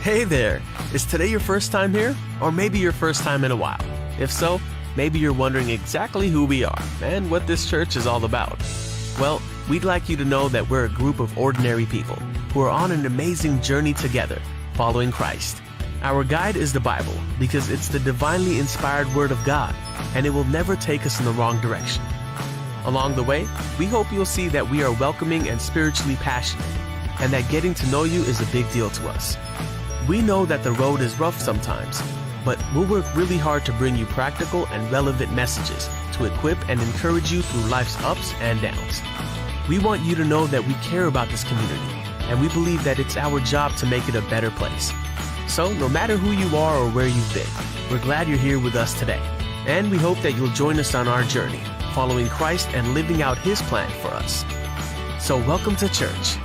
Hey there! Is today your first time here? Or maybe your first time in a while? If so, maybe you're wondering exactly who we are and what this church is all about. Well, we'd like you to know that we're a group of ordinary people who are on an amazing journey together, following Christ. Our guide is the Bible because it's the divinely inspired Word of God, and it will never take us in the wrong direction. Along the way, we hope you'll see that we are welcoming and spiritually passionate, and that getting to know you is a big deal to us. We know that the road is rough sometimes, but we'll work really hard to bring you practical and relevant messages to equip and encourage you through life's ups and downs. We want you to know that we care about this community, and we believe that it's our job to make it a better place. So, no matter who you are or where you've been, we're glad you're here with us today, and we hope that you'll join us on our journey, following Christ and living out His plan for us. So, welcome to church.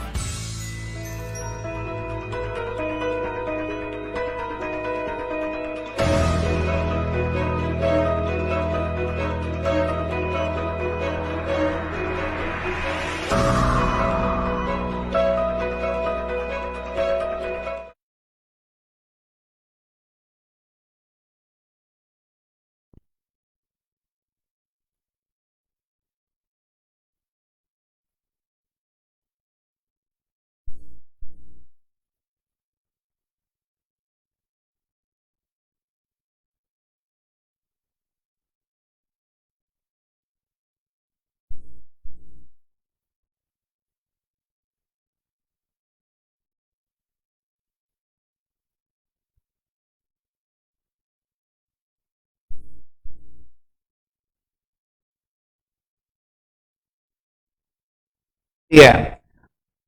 Yeah.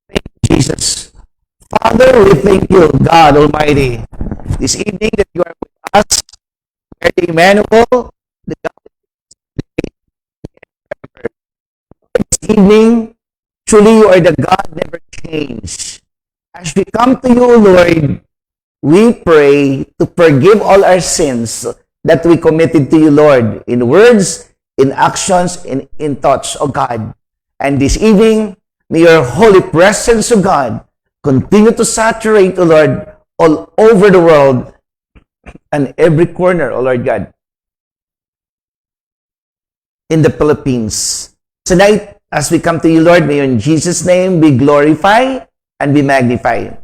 Thank you, Jesus. Father, we thank you, God Almighty, this evening that you are with us. We are the Emmanuel, the God this evening. Truly, you are the God never changed. As we come to you, Lord, we pray to forgive all our sins that we committed to you, Lord, in words, in actions, in thoughts, O God. And this evening, may your holy presence, O God, continue to saturate, O Lord, all over the world and every corner, O Lord God, in the Philippines. Tonight, as we come to you, Lord, may in Jesus' name be glorified and be magnified.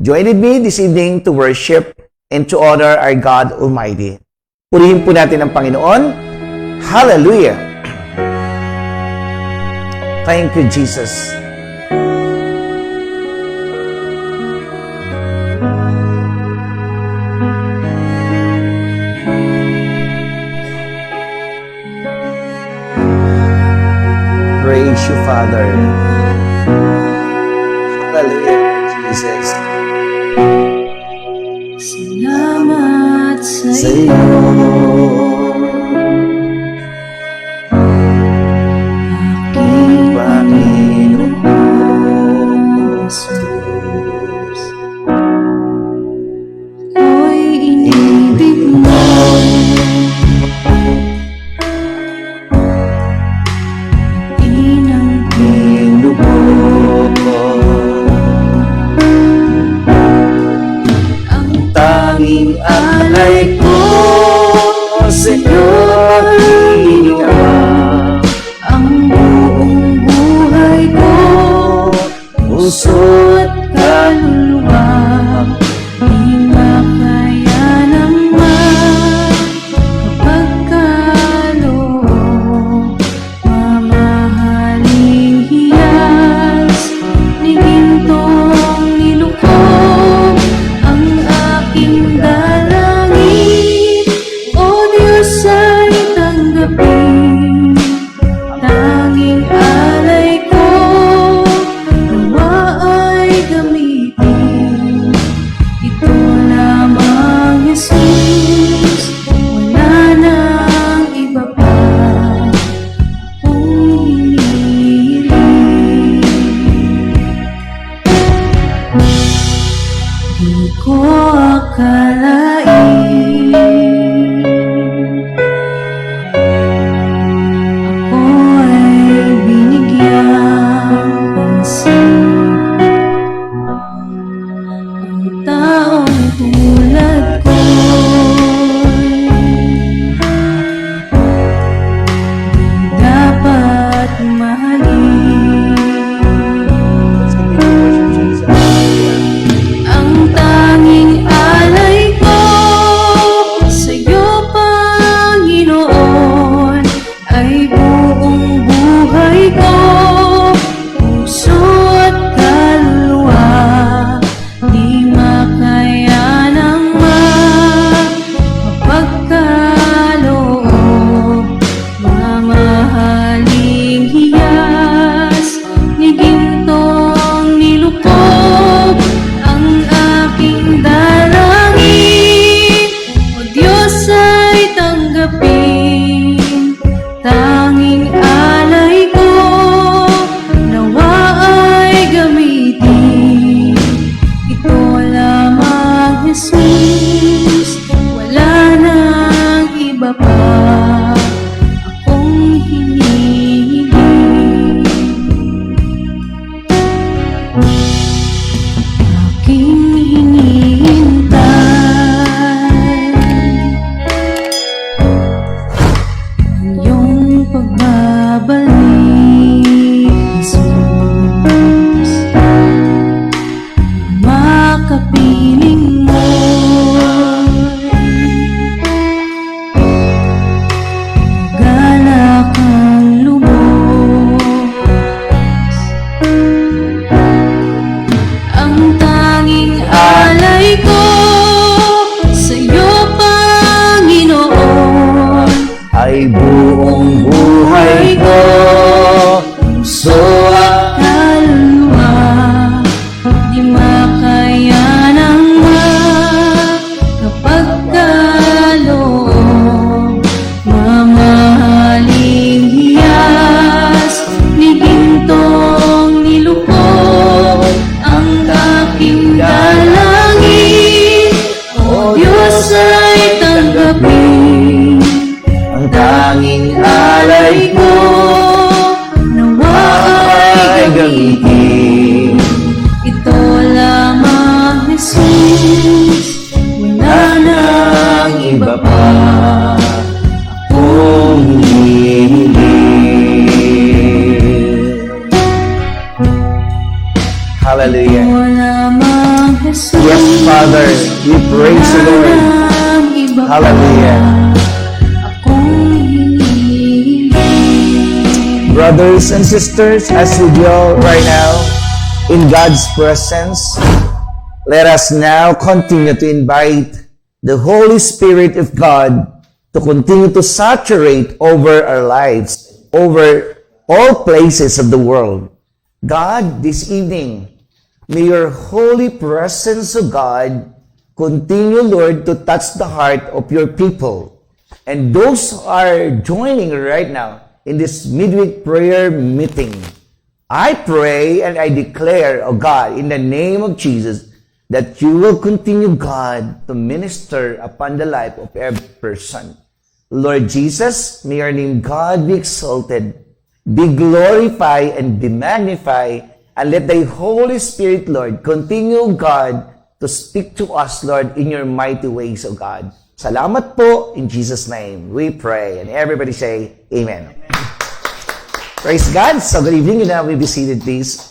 Join with me this evening to worship and to honor our God Almighty. Purihin po natin ang Panginoon. Hallelujah! Thank you, Jesus. Praise you, Father. Hallelujah, Jesus. Salamat Sa sa'yo, aking Panginoong Jesus. Ako'y inibig mo, inang Lubog ang tanging alay ko sa iyo hininga. ang buong buhay ko, Puso at kaluluwa, di makaya naman kapag kaloob. Mamahaling hiyas ni gintong nilukob ang aking dalangin. O Diyos ay tanggapin, tanging alay ko nawa ay gamitin. Ito lamang, Jesus, wala nang iba pa kung hinihiling. Di ko akalain ako ay binigyang pansin. Ang taong Jesus, wala nang iba pa akong hinihiling. Aking hinihintay ang iyong pagbabalik, Jesus. Makapiling mo'y galak ang lubos. Ang tanging alay ko sa'yo, Panginoon, Ay buong buhay ko, puso at kaluluwa, di makayanang makapagkaloob. Mamahaling hiyas ni gintong nilukod ang aking dalangin. O Diyos ay tanggapin ang tanging alay ko, nawa ay ay gamitin. Ito lamang, Jesus, wala nang iba pa akong hinihiling. Hallelujah. Ito lamang, Jesus, Yes, Father, we praise you, wala Lord. nang iba pa Hallelujah. akong hinihiling. Brothers and sisters, as we go right now in God's presence, let us now continue to invite the Holy Spirit of God to continue to saturate over our lives, over all places of the world. God, this evening, may your holy presence, O God, continue, Lord, to touch the heart of your people. And those who are joining right now in this midweek prayer meeting, I pray and I declare, O God, in the name of Jesus, that you will continue, God, to minister upon the life of every person. Lord Jesus, may your name, God, be exalted, be glorified, and be magnified, and let thy Holy Spirit, Lord, continue, God, to speak to us, Lord, in your mighty ways, O God. Salamat po, in Jesus' name, we pray. And everybody say, Amen. Praise God. So good evening. You know, we be seated, please.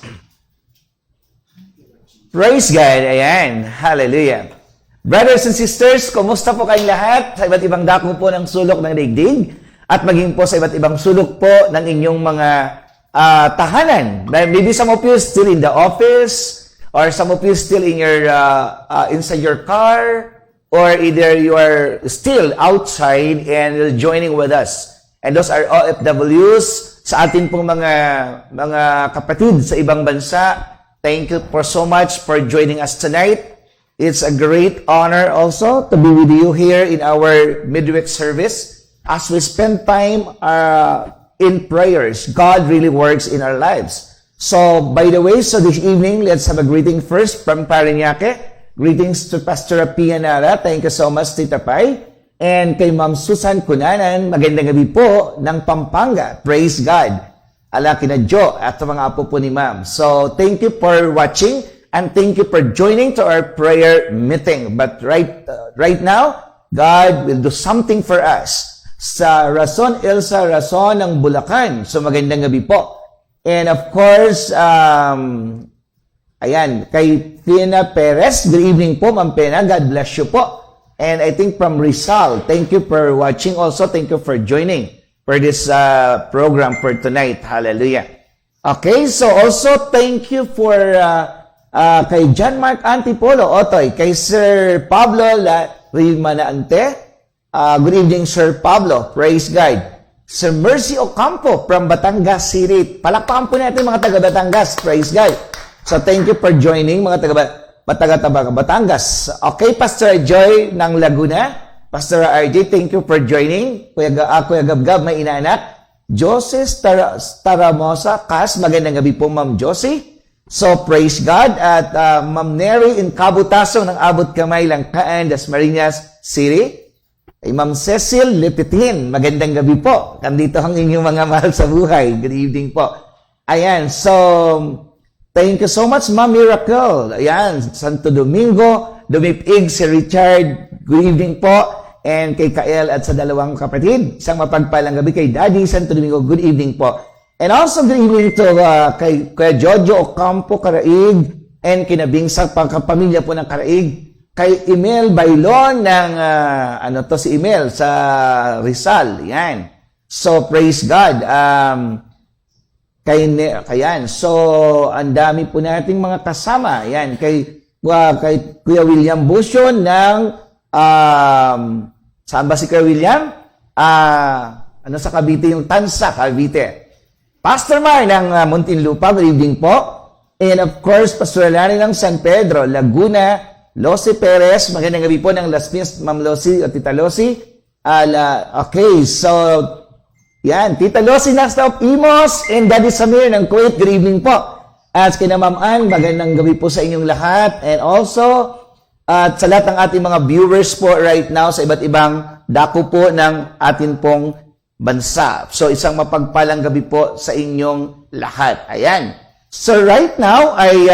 Praise God. Ayan. Hallelujah. Brothers and sisters, kumusta po kayong lahat sa iba't ibang dako po ng sulok ng daigdig at maging po sa iba't ibang sulok po ng inyong mga tahanan. Maybe some of you still in the office or some of you still in your inside your car, or either you are still outside and joining with us. And those are OFWs sa atin pong mga kapatid sa ibang bansa. Thank you for so much for joining us tonight. It's a great honor also to be with you here in our midweek service as we spend time in prayers. God really works in our lives. So, by the way, so this evening, let's have a greeting first from Parañaque. Greetings to Pastor Pia Nara. Thank you so much, Tita Pai. And kay Ma'am Susan Cunanan, magandang gabi po ng Pampanga. Praise God. Ala kina Jo at mga apo po ni Ma'am. So, thank you for watching and thank you for joining to our prayer meeting. But right now, God will do something for us. Sa Rason Elsa Rason ng Bulacan. So, magandang gabi po. And of course, ayan, kay Pena Perez, good evening po, Ma'am Pena. God bless you po. And I think from Rizal, thank you for watching also. Thank you for joining for this program for tonight. Hallelujah. Okay, so also thank you for kay John Mark Antipolo, Otoy, kay Sir Pablo Rimanaante. Good evening, Sir Pablo. Praise God. Sir Mercy Ocampo from Batangas City. Palakpakan po natin mga taga Batangas. Praise God. So thank you for joining mga taga Batangas. Okay, Pastor Joy ng Laguna. Pastor RJ, thank you for joining. Kuya Gabgab, may inaanak. Josie Taramosa Kas, magandang gabi po, Ma'am Josie. So, praise God. At Ma'am Neri in Cabutaso ng Abot Kamay, Langkaan, Dasmariñas City. Kay Ma'am Cecil Lipitin, magandang gabi po. Nandito ang inyong mga mahal sa buhay. Good evening po. Ayan, so, thank you so much, Ma'am Miracle. Ayan, Santo Domingo, Dumipig, si Richard, good evening po. And kay Kael at sa dalawang kapatid, isang mapagpalang gabi kay Daddy Santo Domingo, good evening po. And also good evening to kay Jojo Ocampo Karaig and kinabing sa pamilya po ng Karaig. Kay Emil Bailon ng, si Emil sa Rizal. Yan. So, praise God. Kayan. So, ang dami po nating mga kasama. Yan. Kay Kuya William Busyo ng, saan ba si Kuya William? Sa Cavite, yung Tansa, Cavite. Pastor Mar ng Muntinlupa, good evening po. And of course, Pastor Lani ng San Pedro, Laguna, Losi Perez, magandang gabi po ng Las Piñas, Ma'am Losi o Tita Losi. Okay, so, yan, Tita Losi Nasta of Imos and Daddy Samir ng Kuwait, good evening po. At kina Ma'am Ann, magandang gabi po sa inyong lahat. And also, at sa lahat ng ating mga viewers po right now sa iba't ibang dako po ng atin pong bansa. So, isang mapagpalang gabi po sa inyong lahat. Ayan. So, right now, ay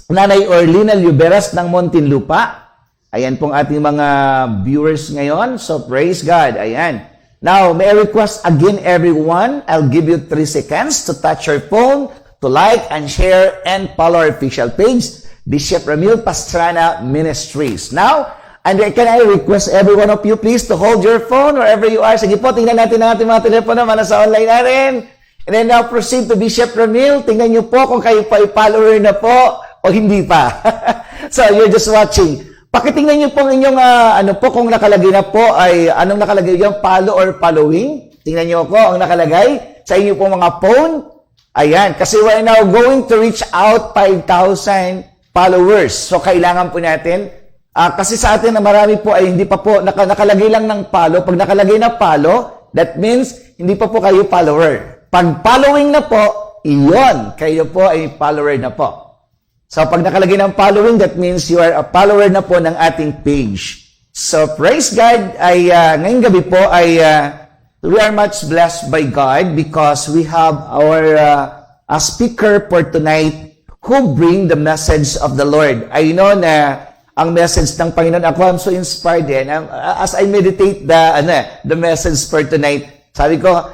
Nanay Orlina Luberas ng Muntinlupa. Ayan pong ating mga viewers ngayon. So, praise God. Ayan. Now, may I request again everyone, I'll give you 3 seconds to touch your phone, to like and share and follow our official page, Bishop Ramil Pastrana Ministries. Now, and can I request every one of you please to hold your phone wherever you are. Sige po, tingnan natin ang ating mga telepono na sa online natin. And then now proceed to Bishop Ramil. Tingnan niyo po kung kayo pa follower na po o hindi pa. So, you're just watching. Pakitingnan niyo po ang inyong, kung nakalagay na po ay, anong nakalagay yung follow or following. Tingnan niyo po ang nakalagay sa inyo po mga phone. Ayan, kasi we're now going to reach out 5,000 followers. So, kailangan po natin kasi sa atin na marami po ay hindi pa po nakalagay lang ng follow. Pag nakalagay na follow, that means hindi pa po kayo follower. Pag following na po, iyon, kayo po ay follower na po. So pag nakalagay ng following, that means you are a follower na po ng ating page. So praise God, ay ngayong gabi po ay we are much blessed by God because we have our speaker for tonight who bring the message of the Lord. I know na ang message ng Panginoon, ako I'm so inspired din. As I meditate the message for tonight, sabi ko,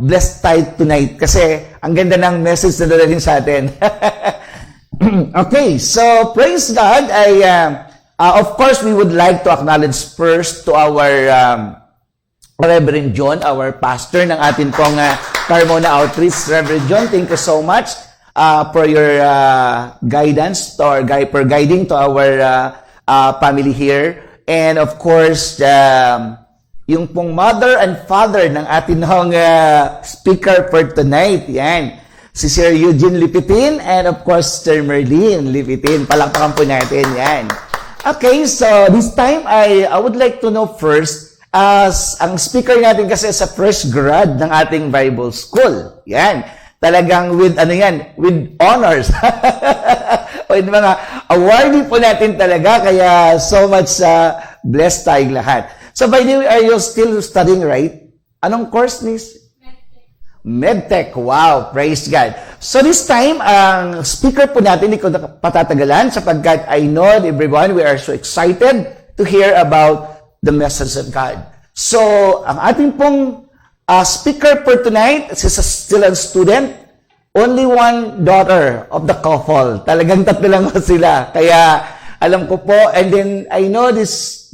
blessed tayo tonight kasi ang ganda ng message na dala rin sa atin. Okay, so praise God. Of course, we would like to acknowledge first to our Reverend John, our pastor ng atin pong Carmona Outreach. Reverend John, thank you so much for your guidance or for guiding to our family here. And of course, yung pong mother and father ng ating speaker for tonight. Yan. Si Sir Eugene Lipitin and of course, Sir Merlin Lipitin. Palakpakan po natin. Yan. Okay, so this time, I would like to know first, as ang speaker natin kasi sa fresh grad ng ating Bible School. Yan. Talagang with honors. With mga awardee po natin talaga. Kaya so much blessed tayong lahat. So by the way, are you still studying, right? Anong course, Miss? Medtech. Wow, praise God. So this time, ang speaker po natin, hindi ko patatagalan sapagkat I know everyone, we are so excited to hear about the message of God. So, ang ating pong speaker for tonight, she's still a student, only one daughter of the couple. Talagang tatlo lang sila. Kaya, alam ko po, and then I know this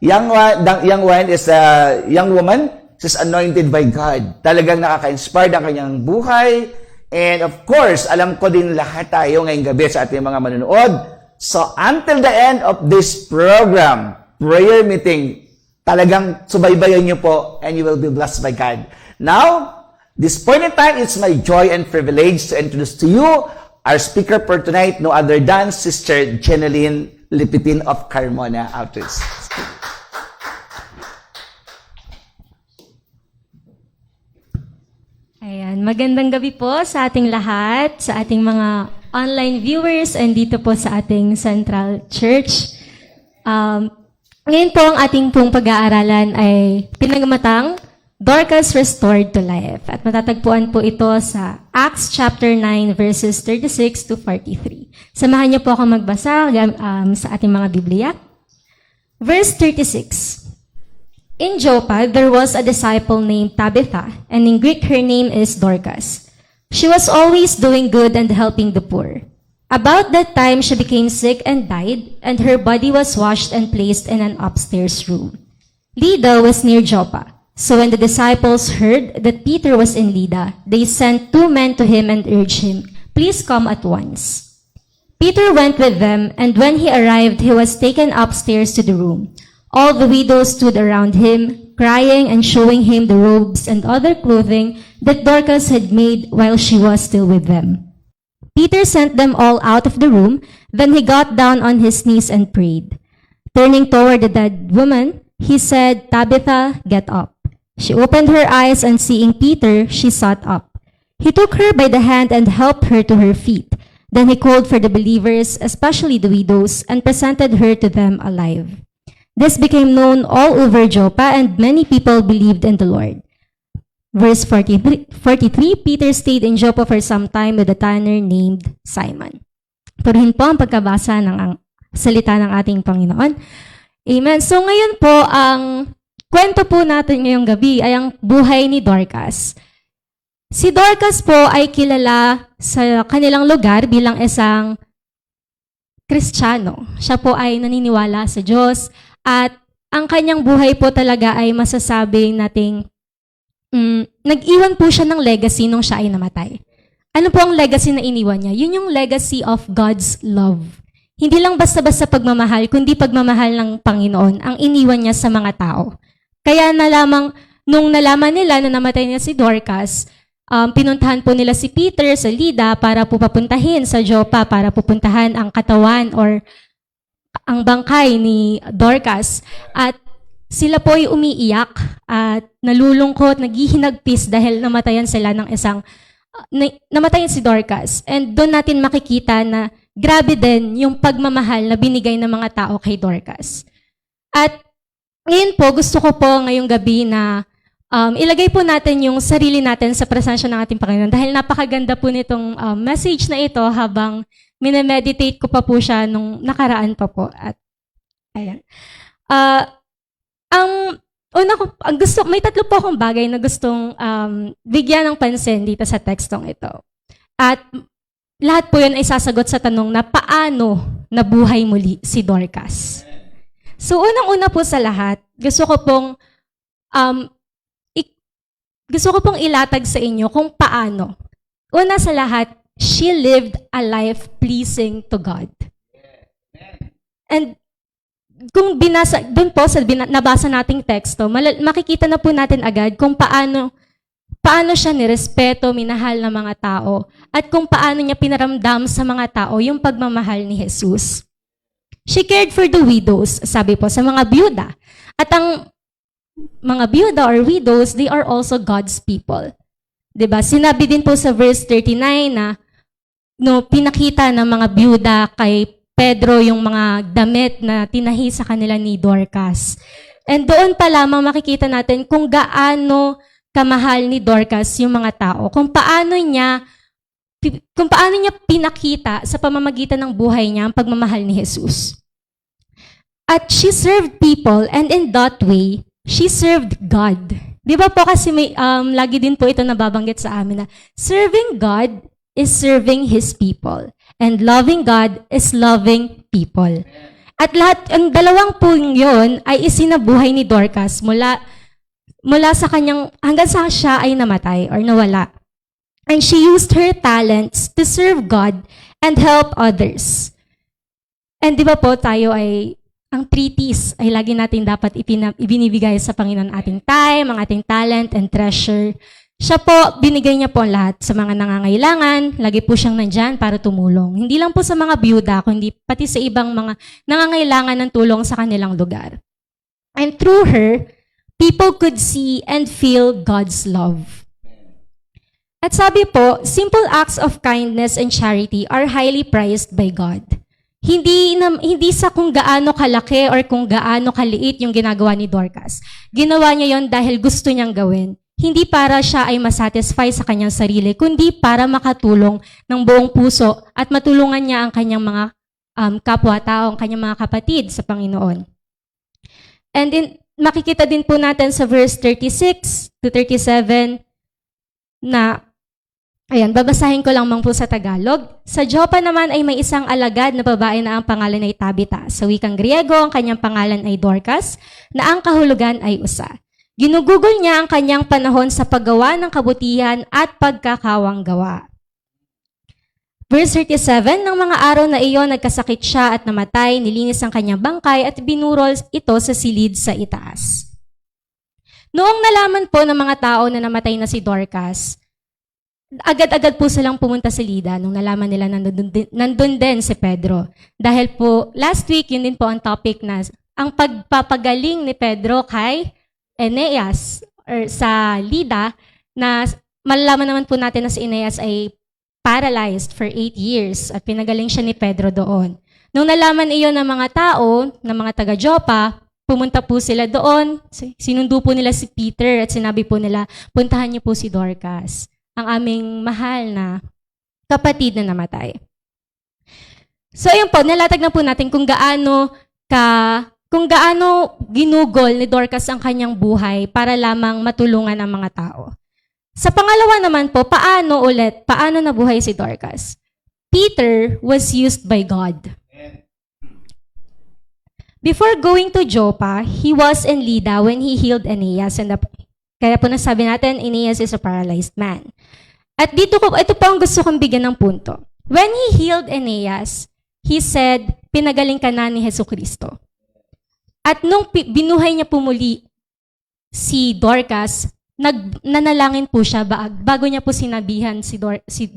young one is a young woman. She's anointed by God. Talagang nakaka-inspired ang kanyang buhay. And of course, alam ko din lahat tayo ngayong gabi sa ating mga manonood. So until the end of this program, prayer meeting, talagang subaybayan niyo po and you will be blessed by God. Now, this point in time, it's my joy and privilege to introduce to you our speaker for tonight, no other than Sister Jeneline Lipitin of Carmona Outreach. Ayan, magandang gabi po sa ating lahat, sa ating mga online viewers, and dito po sa ating Central Church. Ngayon po ang ating pong pag-aaralan ay pinagmatang Dorcas Restored to Life. At matatagpuan po ito sa Acts chapter 9 verses 36 to 43. Samahan niyo po ako magbasa sa ating mga Biblia. Verse 36. In Joppa, there was a disciple named Tabitha, and in Greek her name is Dorcas. She was always doing good and helping the poor. About that time, she became sick and died, and her body was washed and placed in an upstairs room. Lydda was near Joppa. So when the disciples heard that Peter was in Lydda, they sent 2 men to him and urged him, "Please come at once." Peter went with them, and when he arrived, he was taken upstairs to the room. All the widows stood around him, crying and showing him the robes and other clothing that Dorcas had made while she was still with them. Peter sent them all out of the room. Then he got down on his knees and prayed. Turning toward the dead woman, he said, "Tabitha, get up." She opened her eyes, and seeing Peter, she sat up. He took her by the hand and helped her to her feet. Then he called for the believers, especially the widows, and presented her to them alive. This became known all over Joppa, and many people believed in the Lord. Verse 43, Peter stayed in Joppa for some time with a tanner named Simon. Purihin po ang pagkabasa ng salita ng ating Panginoon. Amen. So ngayon po, ang kwento po natin ngayong gabi ay ang buhay ni Dorcas. Si Dorcas po ay kilala sa kanilang lugar bilang isang Kristiyano. Siya po ay naniniwala sa Diyos. At ang kanyang buhay po talaga ay masasabing nating nag-iwan po siya ng legacy nung siya ay namatay. Ano po ang legacy na iniwan niya? Yun yung legacy of God's love. Hindi lang basta-basta pagmamahal, kundi pagmamahal ng Panginoon ang iniwan niya sa mga tao. Kaya nung nalaman nila na namatay niya si Dorcas, pinuntahan po nila si Peter sa Lydda para po papuntahin sa Joppa para pupuntahan ang katawan or ang bangkay ni Dorcas, at sila po ay umiiyak at nalulungkot, naghihinagpis dahil namatayan sila ng namatayan si Dorcas. And doon natin makikita na grabe din yung pagmamahal na binigay ng mga tao kay Dorcas. At ngayon po, gusto ko po ngayong gabi na ilagay po natin yung sarili natin sa presensya ng ating Panginoon dahil napakaganda po nitong message na ito habang minemeditate ko pa po siya nung nakaraan pa po. At ayan. May 3 po akong bagay na gustong bigyan ng pansin dito sa tekstong ito. At lahat po yun ay sasagot sa tanong na paano nabuhay muli si Dorcas. So unang-una po sa lahat, gusto ko pong ilatag sa inyo kung paano. Una sa lahat, she lived a life pleasing to God. And kung nabasa nating teksto, makikita na po natin agad kung paano siya nirespeto, minahal ng mga tao, at kung paano niya pinaramdam sa mga tao yung pagmamahal ni Jesus. She cared for the widows, sabi po, sa mga byuda. At ang mga byuda or widows, they are also God's people. 'Di ba? Sinabi din po sa verse 39 na pinakita ng mga byuda kay Pedro yung mga damit na tinahi sa kanila ni Dorcas. And doon pa lamang makikita natin kung gaano kamahal ni Dorcas yung mga tao, kung paano niya pinakita sa pamamagitan ng buhay niya ang pagmamahal ni Jesus. At she served people, and in that way, she served God. Di ba po kasi lagi din po ito nababanggit sa amin na serving God is serving His people. And loving God is loving people. At ang dalawang po yun ay isinabuhay ni Dorcas mula sa kanyang, hanggang sa siya ay namatay or nawala. And she used her talents to serve God and help others. And di ba po tayo ang 3 T's ay lagi natin dapat ibinibigay sa Panginoon, ating time, ang ating talent and treasure. Siya po, binigay niya po ang lahat sa mga nangangailangan. Lagi po siyang nandyan para tumulong. Hindi lang po sa mga byuda, kundi pati sa ibang mga nangangailangan ng tulong sa kanilang lugar. And through her, people could see and feel God's love. At sabi po, simple acts of kindness and charity are highly prized by God. Hindi sa kung gaano kalaki or kung gaano kaliit yung ginagawa ni Dorcas. Ginawa niya yon dahil gusto niyang gawin. Hindi para siya ay masatisfy sa kanyang sarili, kundi para makatulong ng buong puso at matulungan niya ang kanyang mga kapwa-tao, ang kanyang mga kapatid sa Panginoon. And makikita din po natin sa verse 36 to 37 na, ayan, babasahin ko lang po sa Tagalog. Sa Joppa naman ay may isang alagad na babae na ang pangalan ay Tabitha. Sa wikang Griego, ang kanyang pangalan ay Dorcas, na ang kahulugan ay usa. Ginugugol niya ang kanyang panahon sa paggawa ng kabutihan at pagkakawang gawa. Verse 37, ng mga araw na iyon, nagkasakit siya at namatay, nilinis ang kanyang bangkay at binurol ito sa silid sa itaas. Noong nalaman po ng mga tao na namatay na si Dorcas, agad-agad po silang pumunta sa Lida nung nalaman nila nandun din si Pedro. Dahil po, last week, yun din po ang topic na ang pagpapagaling ni Pedro kay Aeneas or sa Lida, na malalaman naman po natin na si Aeneas ay paralyzed for 8 years at pinagaling siya ni Pedro doon. Nung nalaman iyon ng mga tao, ng mga taga-Joppa, pumunta po sila doon, sinundo po nila si Peter at sinabi po nila, puntahan niyo po si Dorcas, ang aming mahal na kapatid na namatay. So ayun po, nalatag na po natin kung gaano ginugol ni Dorcas ang kanyang buhay para lamang matulungan ang mga tao. Sa pangalawa naman po, paano nabuhay si Dorcas? Peter was used by God. Before going to Joppa, he was in Lydda when he healed Aeneas. Kaya po nasabi natin, Aeneas is a paralyzed man. At ito po ang gusto kong bigyan ng punto. When he healed Aeneas, he said, pinagaling ka na ni Jesucristo. At nung binuhay niya po muli si Dorcas, nanalangin po siya bago niya po sinabihan si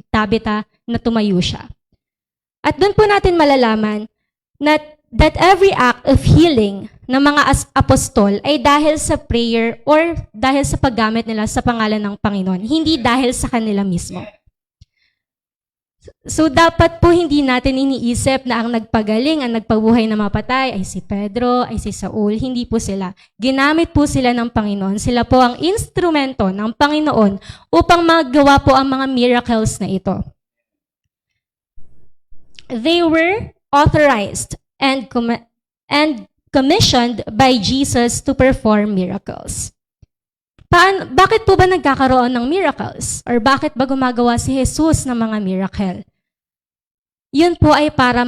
Tabitha na tumayo siya. At doon po natin malalaman that every act of healing ng mga apostol ay dahil sa prayer or dahil sa paggamit nila sa pangalan ng Panginoon, hindi dahil sa kanila mismo. So dapat po hindi natin iniisip na ang nagpagaling, ang nagpabuhay na mapatay ay si Pedro, ay si Saul. Hindi po sila. Ginamit po sila ng Panginoon. Sila po ang instrumento ng Panginoon upang magawa po ang mga miracles na ito. They were authorized and commissioned by Jesus to perform miracles. Bakit po ba nagkakaroon ng miracles? Or bakit ba gumagawa si Jesus ng mga miracle? Yun po ay para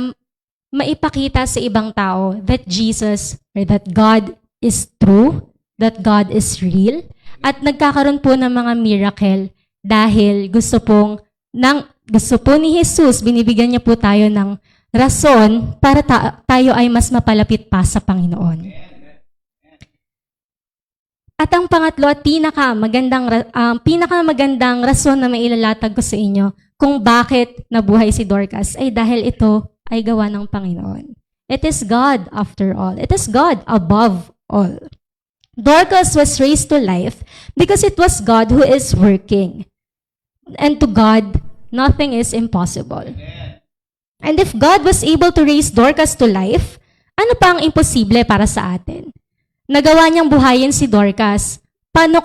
maipakita sa ibang tao that Jesus or that God is true, that God is real, at nagkakaroon po ng mga miracle dahil gusto po ni Jesus, binibigyan niya po tayo ng rason para tayo ay mas mapalapit pa sa Panginoon. At ang pangatlo at pinakamagandang rason na mailalatag ko sa inyo kung bakit nabuhay si Dorcas ay dahil ito ay gawa ng Panginoon. It is God after all. It is God above all. Dorcas was raised to life because it was God who is working. And to God, nothing is impossible. And if God was able to raise Dorcas to life, ano pa ang imposible para sa atin? Nagawa niyang buhayin si Dorcas. Paano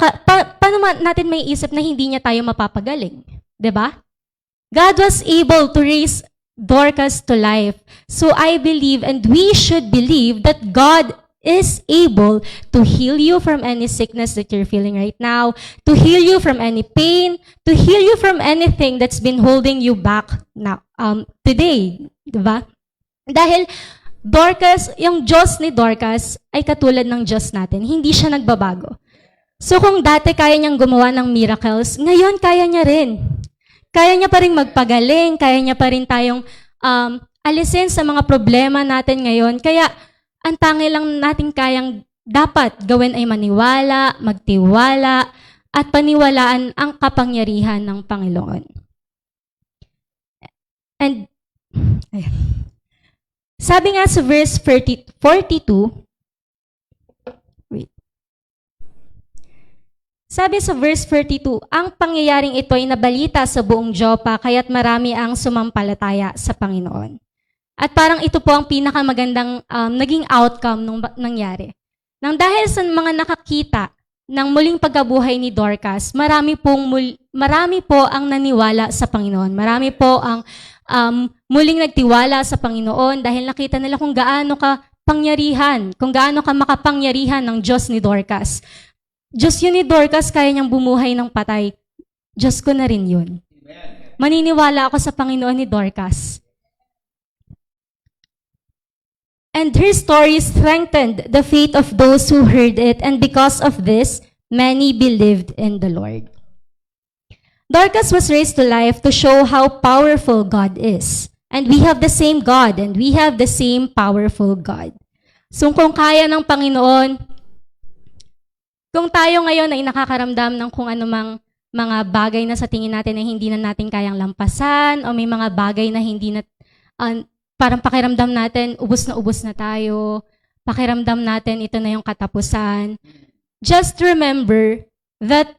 natin may isip na hindi niya tayo mapapagaling? 'Di ba? God was able to raise Dorcas to life. So I believe and we should believe that God is able to heal you from any sickness that you're feeling right now, to heal you from any pain, to heal you from anything that's been holding you back now, today. 'Di ba? Dahil Dorcas, yung Diyos ni Dorcas ay katulad ng Diyos natin. Hindi siya nagbabago. So kung dati kaya niyang gumawa ng miracles, ngayon kaya niya rin. Kaya niya pa rin magpagaling, kaya niya pa rin tayong alisin sa mga problema natin ngayon. Kaya ang tangi lang natin kayang dapat gawin ay maniwala, magtiwala, at paniwalaan ang kapangyarihan ng Panginoon. And, ayan. Sabi nga sa verse 42, Sabi sa verse 42, ang pangyayaring ito ay nabalita sa buong Joppa, kaya't marami ang sumampalataya sa Panginoon. At parang ito po ang pinakamagandang naging outcome nung nangyari. Nang dahil sa mga nakakita ng muling pagkabuhay ni Dorcas, marami po ang naniwala sa Panginoon. Marami po ang muling nagtiwala sa Panginoon dahil nakita nila kung gaano ka pangyarihan, kung gaano ka makapangyarihan ng Diyos ni Dorcas. Diyos yun ni Dorcas, kaya niyang bumuhay ng patay. Diyos ko na rin yun. Maniniwala ako sa Panginoon ni Dorcas. And her story strengthened the faith of those who heard it, and because of this, many believed in the Lord. Dorcas was raised to life to show how powerful God is. And we have the same God, and we have the same powerful God. So kung kaya ng Panginoon, kung tayo ngayon ay nakakaramdam ng kung anumang mga bagay na sa tingin natin ay hindi na natin kayang lampasan, o may mga bagay na hindi na, parang pakiramdam natin, ubos na tayo, pakiramdam natin, ito na yung katapusan. Just remember that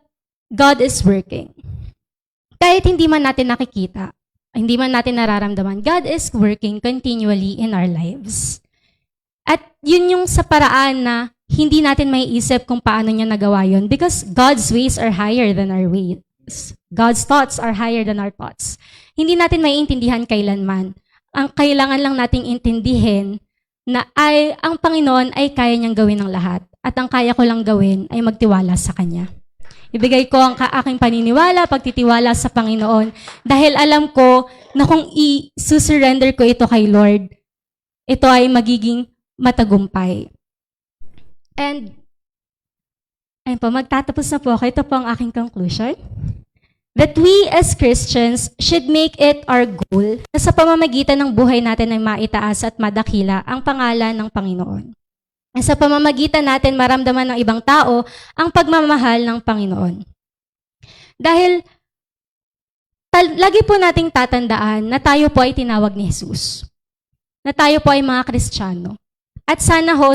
God is working. Kahit hindi man natin nakikita, hindi man natin nararamdaman, God is working continually in our lives. At yun yung sa paraan na hindi natin maiisip kung paano niya nagawa yun, because God's ways are higher than our ways. God's thoughts are higher than our thoughts. Hindi natin maiintindihan kailanman. Ang kailangan lang nating intindihin na ang Panginoon ay kaya niyang gawin ng lahat. At ang kaya ko lang gawin ay magtiwala sa Kanya. Ibigay ko ang aking paniniwala, pagtitiwala sa Panginoon, dahil alam ko na kung i-surrender ko ito kay Lord, ito ay magiging matagumpay. And, ayun po, magtatapos na po ako. Ito po ang aking conclusion. That we as Christians should make it our goal na sa pamamagitan ng buhay natin ay maitaas at madakila ang pangalan ng Panginoon. Na sa pamamagitan natin maramdaman ng ibang tao ang pagmamahal ng Panginoon. Dahil lagi po nating tatandaan na tayo po ay tinawag ni Jesus. Na tayo po ay mga Kristiyano. At sana ho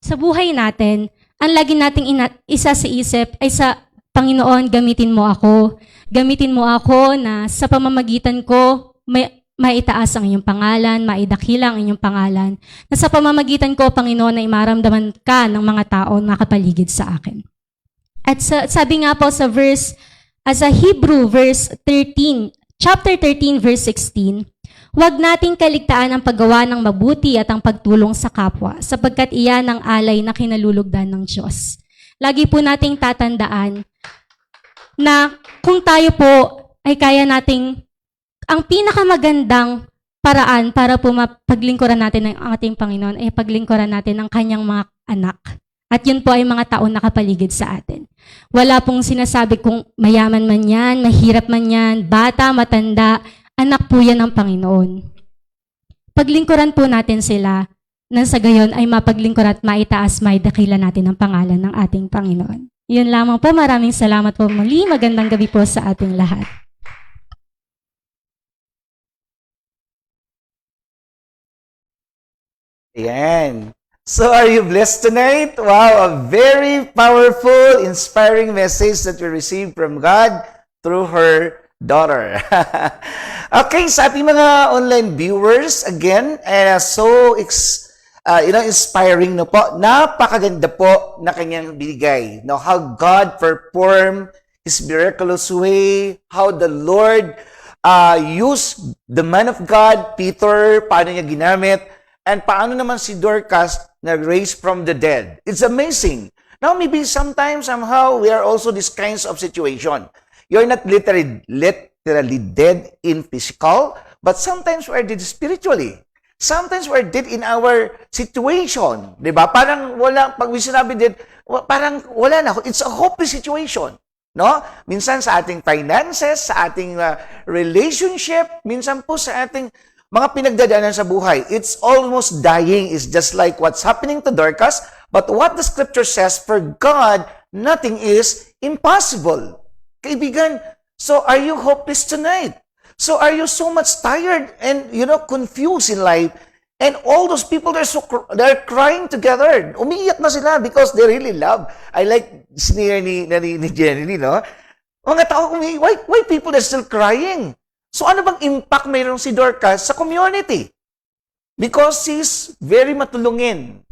sa buhay natin, ang lagi nating isa sa isip ay sa Panginoon, gamitin mo ako. Gamitin mo ako na sa pamamagitan ko, maitaas ang inyong pangalan, maidakila ang inyong pangalan. Na sa pamamagitan ko, Panginoon, ay maramdaman ka ng mga tao na nakapaligid sa akin. At sabi nga po sa Hebrew verse 13, chapter 13, verse 16, huwag nating kaligtaan ang paggawa ng mabuti at ang pagtulong sa kapwa, sapagkat iyan ang alay na kinalulugdan ng Diyos. Lagi po nating tatandaan na kung tayo po ay kaya nating, ang pinakamagandang paraan para po mapaglingkuran natin ng ating Panginoon ay paglingkuran natin ng kanyang mga anak. At yun po ay mga taon nakapaligid sa atin. Wala pong sinasabi kung mayaman man yan, mahirap man yan, bata, matanda, anak po yan ng Panginoon. Paglingkuran po natin sila, nang sa gayon ay mapaglingkuran at maitaas, maidakila natin ang pangalan ng ating Panginoon. Yun lamang po. Maraming salamat po muli. Magandang gabi po sa ating lahat. Ayan. So are you blessed tonight? Wow, a very powerful, inspiring message that we received from God through her daughter. Okay, sa ating mga online viewers, again, so inspiring no po. Napakaganda po na kanyang binigay. No, how God performed His miraculous way, how the Lord used the man of God, Peter, paano niya ginamit, and paano naman si Dorcas na-raise from the dead. It's amazing. Now, maybe sometimes, somehow, we are also this kinds of situation. You're not literally dead in physical, but sometimes we're dead spiritually. Sometimes we're dead in our situation. Diba? Parang wala, pag sinabi dead, parang wala na. It's a hopeless situation. No? Minsan sa ating finances, sa ating relationship, minsan po sa ating mga pinagdadaanan sa buhay. It's almost dying. It's just like what's happening to Dorcas. But what the scripture says, for God, nothing is impossible. Kaibigan, so are you hopeless tonight? So are you so much tired and, confused in life? And all those people, they're crying together. Umiiyak na sila because they really love. I like sneer ni Jenny, no? Mga tao, why people are still crying? So ano bang impact mayroon si Dorcas sa community? Because she's very matulungin.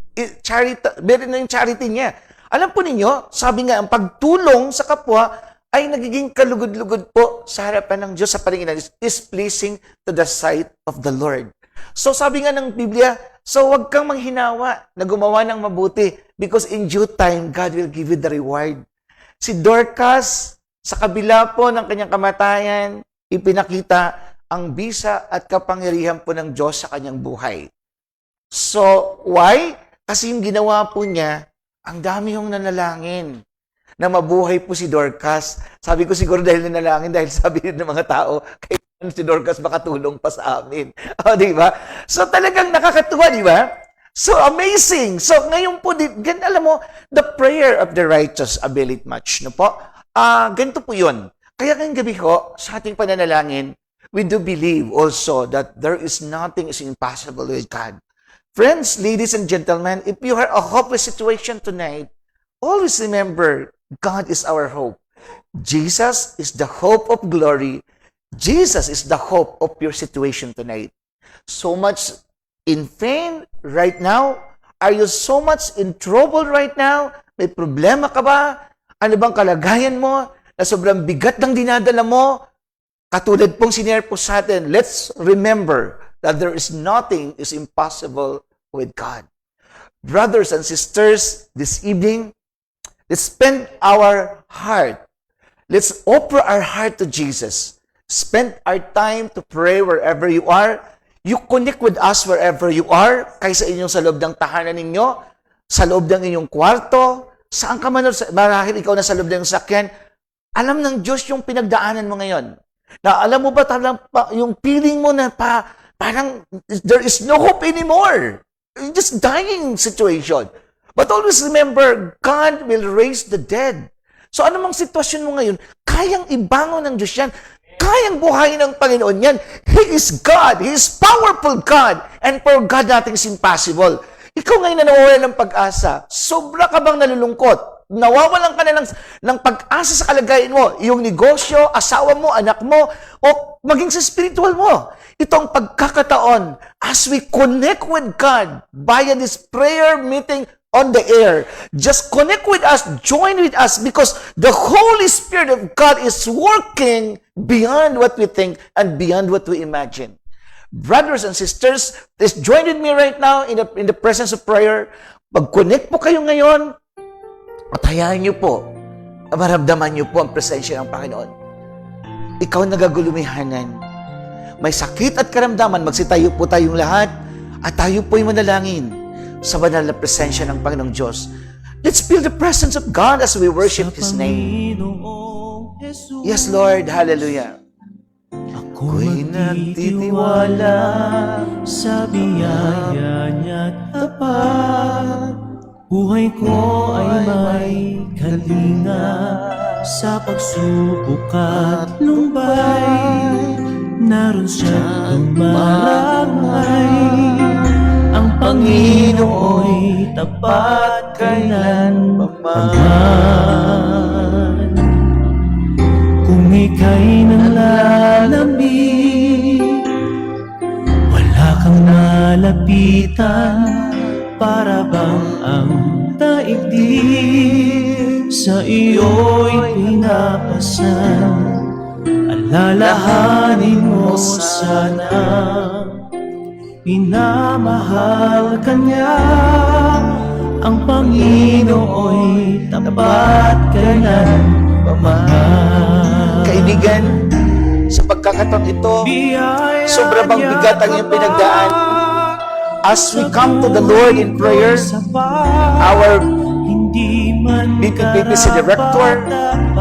Very na yung charity niya. Alam po ninyo, sabi nga, ang pagtulong sa kapwa ay nagiging kalugod-lugod po sa harapan ng Diyos sa paningin ng Diyos is pleasing to the sight of the Lord. So sabi nga ng Biblia, so wag kang manghinawa na gumawa ng mabuti because in due time, God will give you the reward. Si Dorcas, sa kabila po ng kanyang kamatayan, ipinakita ang bisa at kapangyarihan po ng Diyos sa kanyang buhay. So, why? Kasi yung ginawa po niya, ang dami yung nanalangin na mabuhay po si Dorcas. Sabi ko siguro dahil nanalangin, dahil sabi ng mga tao, kailangan si Dorcas makatulong pa sa amin. O, di ba? So, talagang nakakatuwa, di ba? So, amazing. So, ngayon po, alam mo, the prayer of the righteous avail it much. No po? Ganito po yun. Kaya ngayong gabi ko, sa ating pananalangin, we do believe also that there is nothing is impossible with God. Friends, ladies and gentlemen, if you are a hopeless situation tonight, always remember, God is our hope. Jesus is the hope of glory. Jesus is the hope of your situation tonight. So much in pain right now? Are you so much in trouble right now? May problema ka ba? Ano bang kalagayan mo na sobrang bigat ng dinadala mo? Katulad pong sinare po sa atin, let's remember that there is nothing is impossible with God. Brothers and sisters, this evening, let's spend our heart. Let's offer our heart to Jesus. Spend our time to pray wherever you are. You connect with us wherever you are, kaysa inyong sa loob ng tahanan ninyo, sa loob ng inyong kwarto, saan ka man, marahil ikaw na sa loob ng sakyan, alam ng Diyos yung pinagdaanan mo ngayon. Na alam mo ba yung feeling mo na parang there is no hope anymore. Just dying situation. But always remember, God will raise the dead. So anumang sitwasyon mo ngayon, kayang ibangon ng Diyos yan. Kayang buhayin ng Panginoon yan. He is God. He is powerful God. And for God, nothing is impossible. Ikaw ngayon na nawawalan ng pag-asa. Sobra ka bang nalulungkot? Nawawalan ka na ng pag-asa sa kalagayan mo. Yung negosyo, asawa mo, anak mo, o maging sa spiritual mo. Itong pagkakataon, as we connect with God via this prayer meeting on the air, just connect with us, join with us, because the Holy Spirit of God is working beyond what we think and beyond what we imagine. Brothers and sisters, please join with me right now in the presence of prayer. Mag-connect po kayo ngayon at hayaan niyo po, maramdaman niyo po ang presensya ng Panginoon. Ikaw nagagulumihanan. May sakit at karamdaman, magsitayo po tayong lahat at tayo po'y manalangin sa banal na presensya ng Panginoong Diyos. Let's feel the presence of God as we worship His name. Yes, Lord. Hallelujah. Ako'y nagtitiwala sa biyaya niya't tapat. Buhay ko ay may kalinga sa pagsubok at lumbay. Naroon siya tumarangay. Ang Panginoo'y tapat kailanman. Kung ika'y nanlalamig, wala kang malapitan. Para bang ang daigdig sa iyo'y pinapasan? Alalahanin mo sana, minamahal ka niya. Ang Panginoo'y tapat kailanman. Kaibigan, sa pagkakataon ito, sobrang bigat ang iyong pinagdaan. As we come to the Lord in prayer, our BPPC Director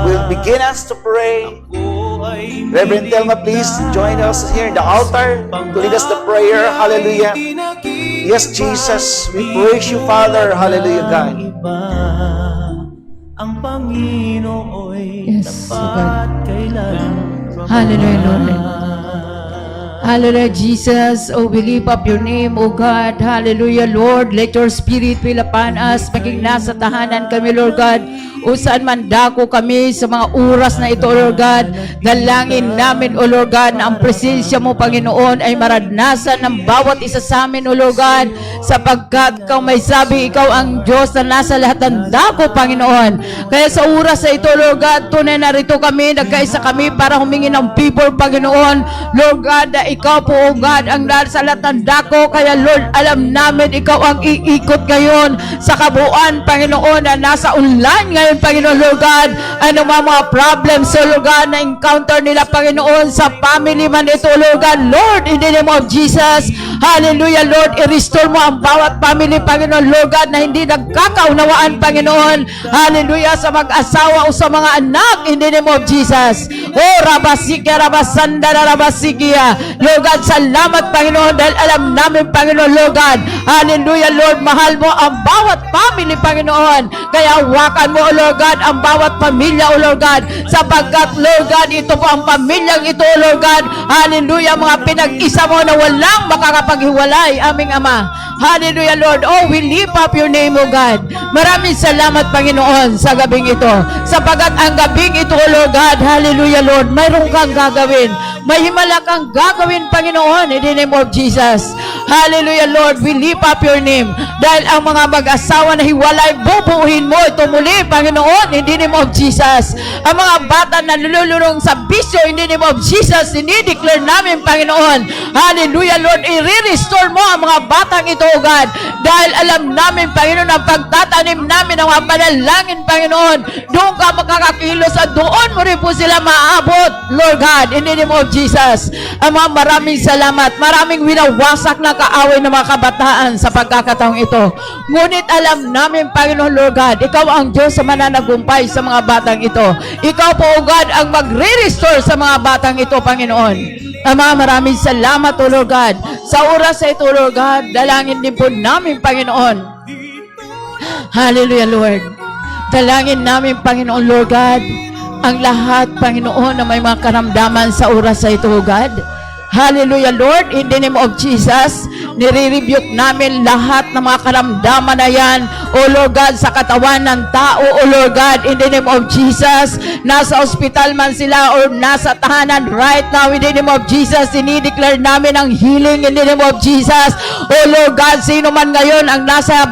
will begin us to pray. Reverend Telma, please join us here in the altar to lead us the prayer. Hallelujah. Yes, Jesus, we praise you, Father. Hallelujah, God. Ang Panginoo'y Yes, tapat kailanman. Hallelujah, Lord. Hallelujah, Jesus. Oh, we lift up your name, oh God. Hallelujah, Lord. Let your spirit fill upon us. Maging nasa tahanan kami, Lord God. O saan man dako kami sa mga oras na ito, Lord God. Dalangin namin, O Lord God, na ang presensya mo, Panginoon, ay maradnasan ng bawat isa sa amin, O Lord God, sapagkat ikaw may sabi, ikaw ang Diyos na nasa lahat ng dako, Panginoon. Kaya sa oras na ito, Lord God, tunay na rito kami, nagkaisa kami para humingi ng people, Panginoon. Lord God, na ikaw po, O God, ang nasa lahat ng dako. Kaya, Lord, alam namin, ikaw ang iikot ngayon sa kabuuan, Panginoon, na nasa online ngayon, Panginoon, Lord God, ano mga problems, so Lord God, na encounter nila, Panginoon, sa family man ito, Lord God, Lord, in the name of Jesus, hallelujah, Lord, i-restore mo ang bawat family, Panginoon, Lord God, na hindi nagkakaunawaan, Panginoon, hallelujah, sa mag-asawa o sa mga anak, in the name of Jesus. Oh, Rabasikia, Rabasanda, Rabasikia, Lord God, salamat, Panginoon, dahil alam namin, Panginoon, Lord God, hallelujah, Lord, mahal mo ang bawat family, Panginoon, kaya hawakan mo, Lord God, ang bawat pamilya, O Lord God, sapagkat, Lord God, ito po ang pamilyang ito, O Lord God, hallelujah, mga pinag-isa mo na walang makakapaghiwalay, aming Ama. Hallelujah, Lord. Oh, we lift up your name, O God. Maraming salamat, Panginoon, sa gabing ito. Sapagkat ang gabing ito, O Lord God, hallelujah, Lord, mayroon kang gagawin. May himala kang gagawin, Panginoon, in the name of Jesus. Hallelujah, Lord. We lift up your name. Dahil ang mga mag-asawa na hiwalay, bubuuhin mo ito muli, Panginoon, in the name of Jesus. Ang mga bata na nalululong sa bisyo, in the name of Jesus, dinideclare namin, Panginoon. Hallelujah, Lord. I-restore mo ang mga batang ito, O God. Dahil alam namin, Panginoon, ang pagtatanim namin ang mga panalangin, Panginoon. Doon ka makakakilos at doon mo rin po sila maabot, Lord God, in the name of Jesus. Ama, maraming salamat. Maraming winawasak na kaaway ng mga kabataan sa pagkakataong ito. Ngunit alam namin, Panginoon, Lord God, ikaw ang Diyos sa mananagumpay sa mga batang ito. Ikaw po, O God, ang magre-restore sa mga batang ito, Panginoon. Ama, maraming salamat, O Lord God. Sa oras sa ito, Lord God, dalangin din po namin, Panginoon. Hallelujah, Lord. Dalangin namin, Panginoon, Lord God, ang lahat, Panginoon, na may mga karamdaman sa oras sa ito, O God. Hallelujah, Lord. In the name of Jesus, nire-rebuke namin lahat ng mga karamdaman na yan, O Lord God, sa katawan ng tao, O Lord God, in the name of Jesus. Nasa ospital man sila or nasa tahanan right now, in the name of Jesus, dinideclare namin ang healing in the name of Jesus. O Lord God, sino man ngayon ang nasa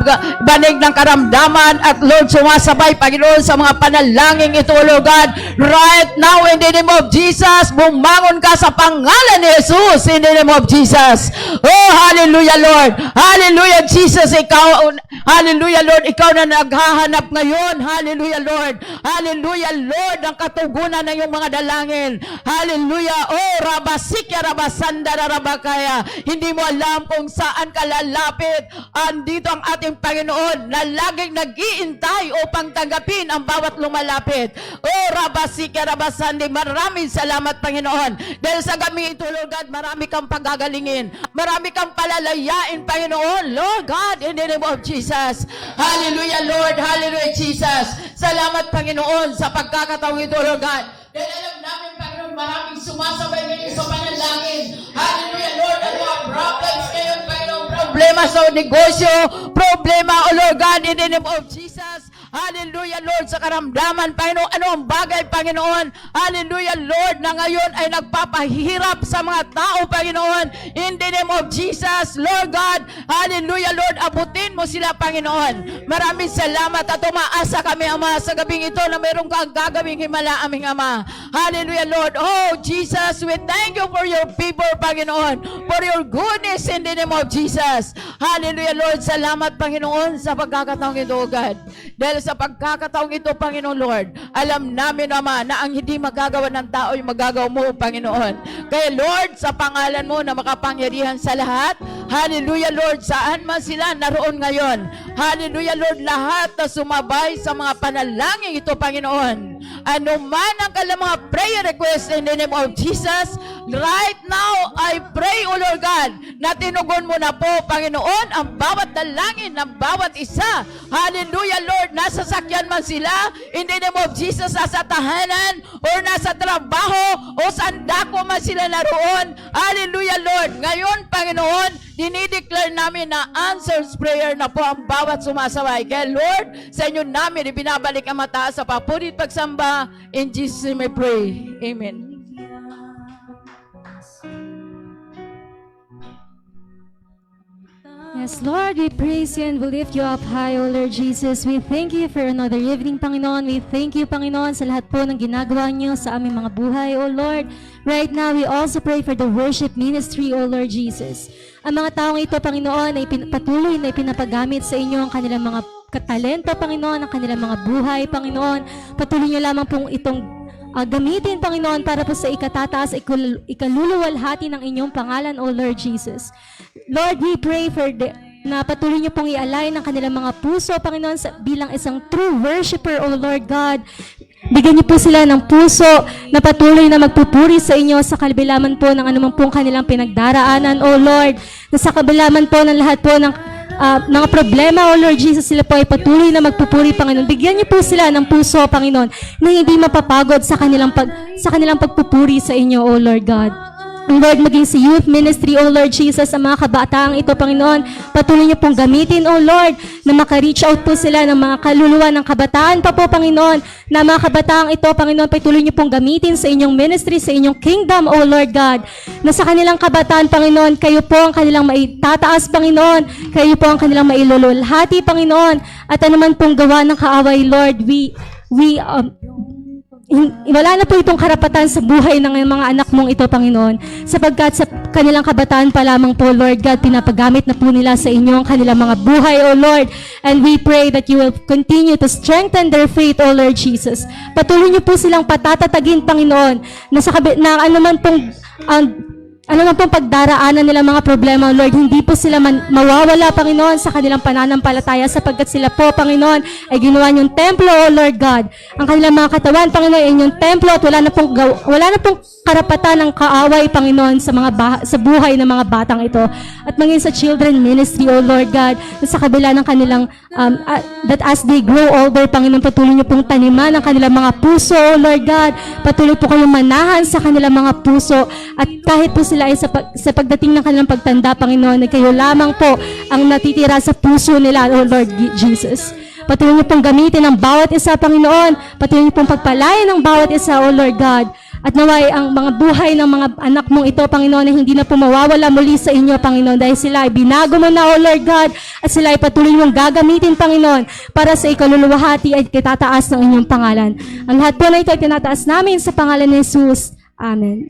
banig ng karamdaman at Lord, sumasabay, Panginoon, sa mga panalangin ito, O Lord God, right now, in the name of Jesus, bumangon ka sa pangalan ni Jesus, in the name of Jesus. Oh, hallelujah, Lord. Hallelujah, Jesus. Ikaw, hallelujah, Lord. Ikaw na naghahanap ngayon. Hallelujah, Lord. Hallelujah, Lord, ang katugunan ng iyong mga dalangin. Hallelujah. Oh, Rabasikya, Rabasanda, Rabakaya. Hindi mo alam kung saan ka lalapit. Andito ang ating Panginoon na laging nag-iintay upang tanggapin ang bawat lumalapit. Oh, Rabasikya, Rabasandi. Maraming salamat, Panginoon. Dahil sa gabi ito, Lord God, marami kang pagagalingin. Marami kang palalayain, Panginoon. Lord God, in the name of Jesus. Hallelujah, Lord. Hallelujah, Jesus. Salamat, Panginoon, sa pagkakataong ito, Lord God. Dahil alam namin, Panginoon, maraming sumasabay ngayon sa panalangin. Hallelujah, Lord. Ano ang problems ngayon, Panginoon? Problema sa negosyo. Problema, O Lord God, in the name of Jesus. Hallelujah, Lord, sa karamdaman, Panginoon. Ano ang bagay, Panginoon? Hallelujah, Lord, na ngayon ay nagpapahirap sa mga tao, Panginoon. In the name of Jesus, Lord God. Hallelujah, Lord, abutin mo sila, Panginoon. Maraming salamat at umaasa kami, Ama, sa gabing ito na mayroon kang gagawing himala, aming Ama. Hallelujah, Lord. Oh, Jesus, we thank you for your people, Panginoon, for your goodness in the name of Jesus. Hallelujah, Lord. Salamat, Panginoon, sa pagkakataong ito, God. Dahil sa pagkakataong ito, Panginoon Lord, alam namin, Ama, na ang hindi magagawa ng tao ay magagawa mo, Panginoon. Kaya Lord, sa pangalan mo na makapangyarihan sa lahat, hallelujah, Lord, saan man sila naroon ngayon, hallelujah, Lord, lahat na sumabay sa mga panalangin ito, Panginoon, Ano man ang kanilang mga prayer request in the name of Jesus, right now, I pray, O Lord God, na tinugon mo na po, Panginoon, ang bawat dalangin ng bawat isa. Hallelujah, Lord. Nasa sakyan man sila, in the name of Jesus, nasa tahanan, or nasa trabaho, o saan dako man sila naroon. Hallelujah, Lord. Ngayon, Panginoon, dinideclare namin na answers prayer na po ang bawat sumasabay. Kaya Lord, sa inyo namin ibinabalik ang mataas sa papuri at pagsamba. In Jesus' name I pray. Amen. Yes, Lord, we praise you and we lift you up high, O Lord Jesus. We thank you for another evening, Panginoon. We thank you, Panginoon, sa lahat po ng ginagawa niyo sa aming mga buhay, O Lord. Right now, we also pray for the worship ministry, O Lord Jesus. Ang mga taong ito, Panginoon, ay patuloy na ipinapagamit sa inyo ang kanilang mga katalento, Panginoon, ang kanilang mga buhay, Panginoon. Patuloy niyo lamang pong itong gamitin, Panginoon, para po sa ikatataas, ikaluluwalhati ng inyong pangalan, O Lord Jesus. Lord, we pray for na patuloy niyo pong i-align ang kanilang mga puso, Panginoon, bilang isang true worshiper, O Lord God. Bigyan niyo po sila ng puso na patuloy na magpupuri sa inyo sa kabilaman po ng anumang pong kanilang pinagdaraanan, O Lord. Na sa kabilaman po ng lahat po ng mga problema, O Lord Jesus, sila po ay patuloy na magpupuri, Panginoon. Bigyan niyo po sila ng puso, Panginoon, na hindi mapapagod sa kanilang pagpupuri sa inyo, O Lord God. Lord, maging sa youth ministry, O Lord Jesus, sa mga kabataang ito, Panginoon, patuloy niyo pong gamitin, O Lord, na maka-reach out po sila ng mga kaluluwa ng kabataan pa po, Panginoon, na mga kabataang ito, Panginoon, patuloy niyo pong gamitin sa inyong ministry, sa inyong kingdom, O Lord God, na sa kanilang kabataan, Panginoon, kayo po ang kanilang maitataas, Panginoon, kayo po ang kanilang mailululhati, Panginoon, at anuman pong gawa ng kaaway, Lord, wala na po itong karapatan sa buhay ng mga anak mong ito, Panginoon, sapagkat sa kanilang kabataan pa lamang po, Lord God, pinapagamit na po nila sa inyo ang kanilang mga buhay, O Lord, and we pray that you will continue to strengthen their faith, O Lord Jesus. Patuloy niyo po silang patatatagin, Panginoon, na anuman pong pagdaraanan nila mga problema, Lord, hindi po sila mawawala, Panginoon, sa kanilang pananampalataya sapagkat sila po, Panginoon, ay ginawa niyong templo, O Lord God. Ang kanilang mga katawan, Panginoon, ay inyong templo at wala na pong karapatan ng kaaway, Panginoon, sa buhay ng mga batang ito. At maging sa children ministry, O Lord God, sa kabila ng kanilang, that as they grow older, Panginoon, patuloy niyo pong taniman ang kanilang mga puso, O Lord God. Patuloy po kayong manahan sa kanilang mga puso at kahit po sila ay sa pagdating ng kanilang pagtanda, Panginoon, na kayo lamang po ang natitira sa puso nila, O Lord Jesus. Patuloy niyo pong gamitin ang bawat isa, Panginoon. Patuloy niyo pong pagpalain ang bawat isa, O Lord God. At naway ang mga buhay ng mga anak mong ito, Panginoon, na hindi na po mawawala muli sa inyo, Panginoon, dahil sila ay binago mo na, O Lord God, at sila ay patuloy mong gagamitin, Panginoon, para sa ikaluluwahati at kitataas ng inyong pangalan. Ang lahat po na ito ay tinataas namin sa pangalan ni Jesus. Amen.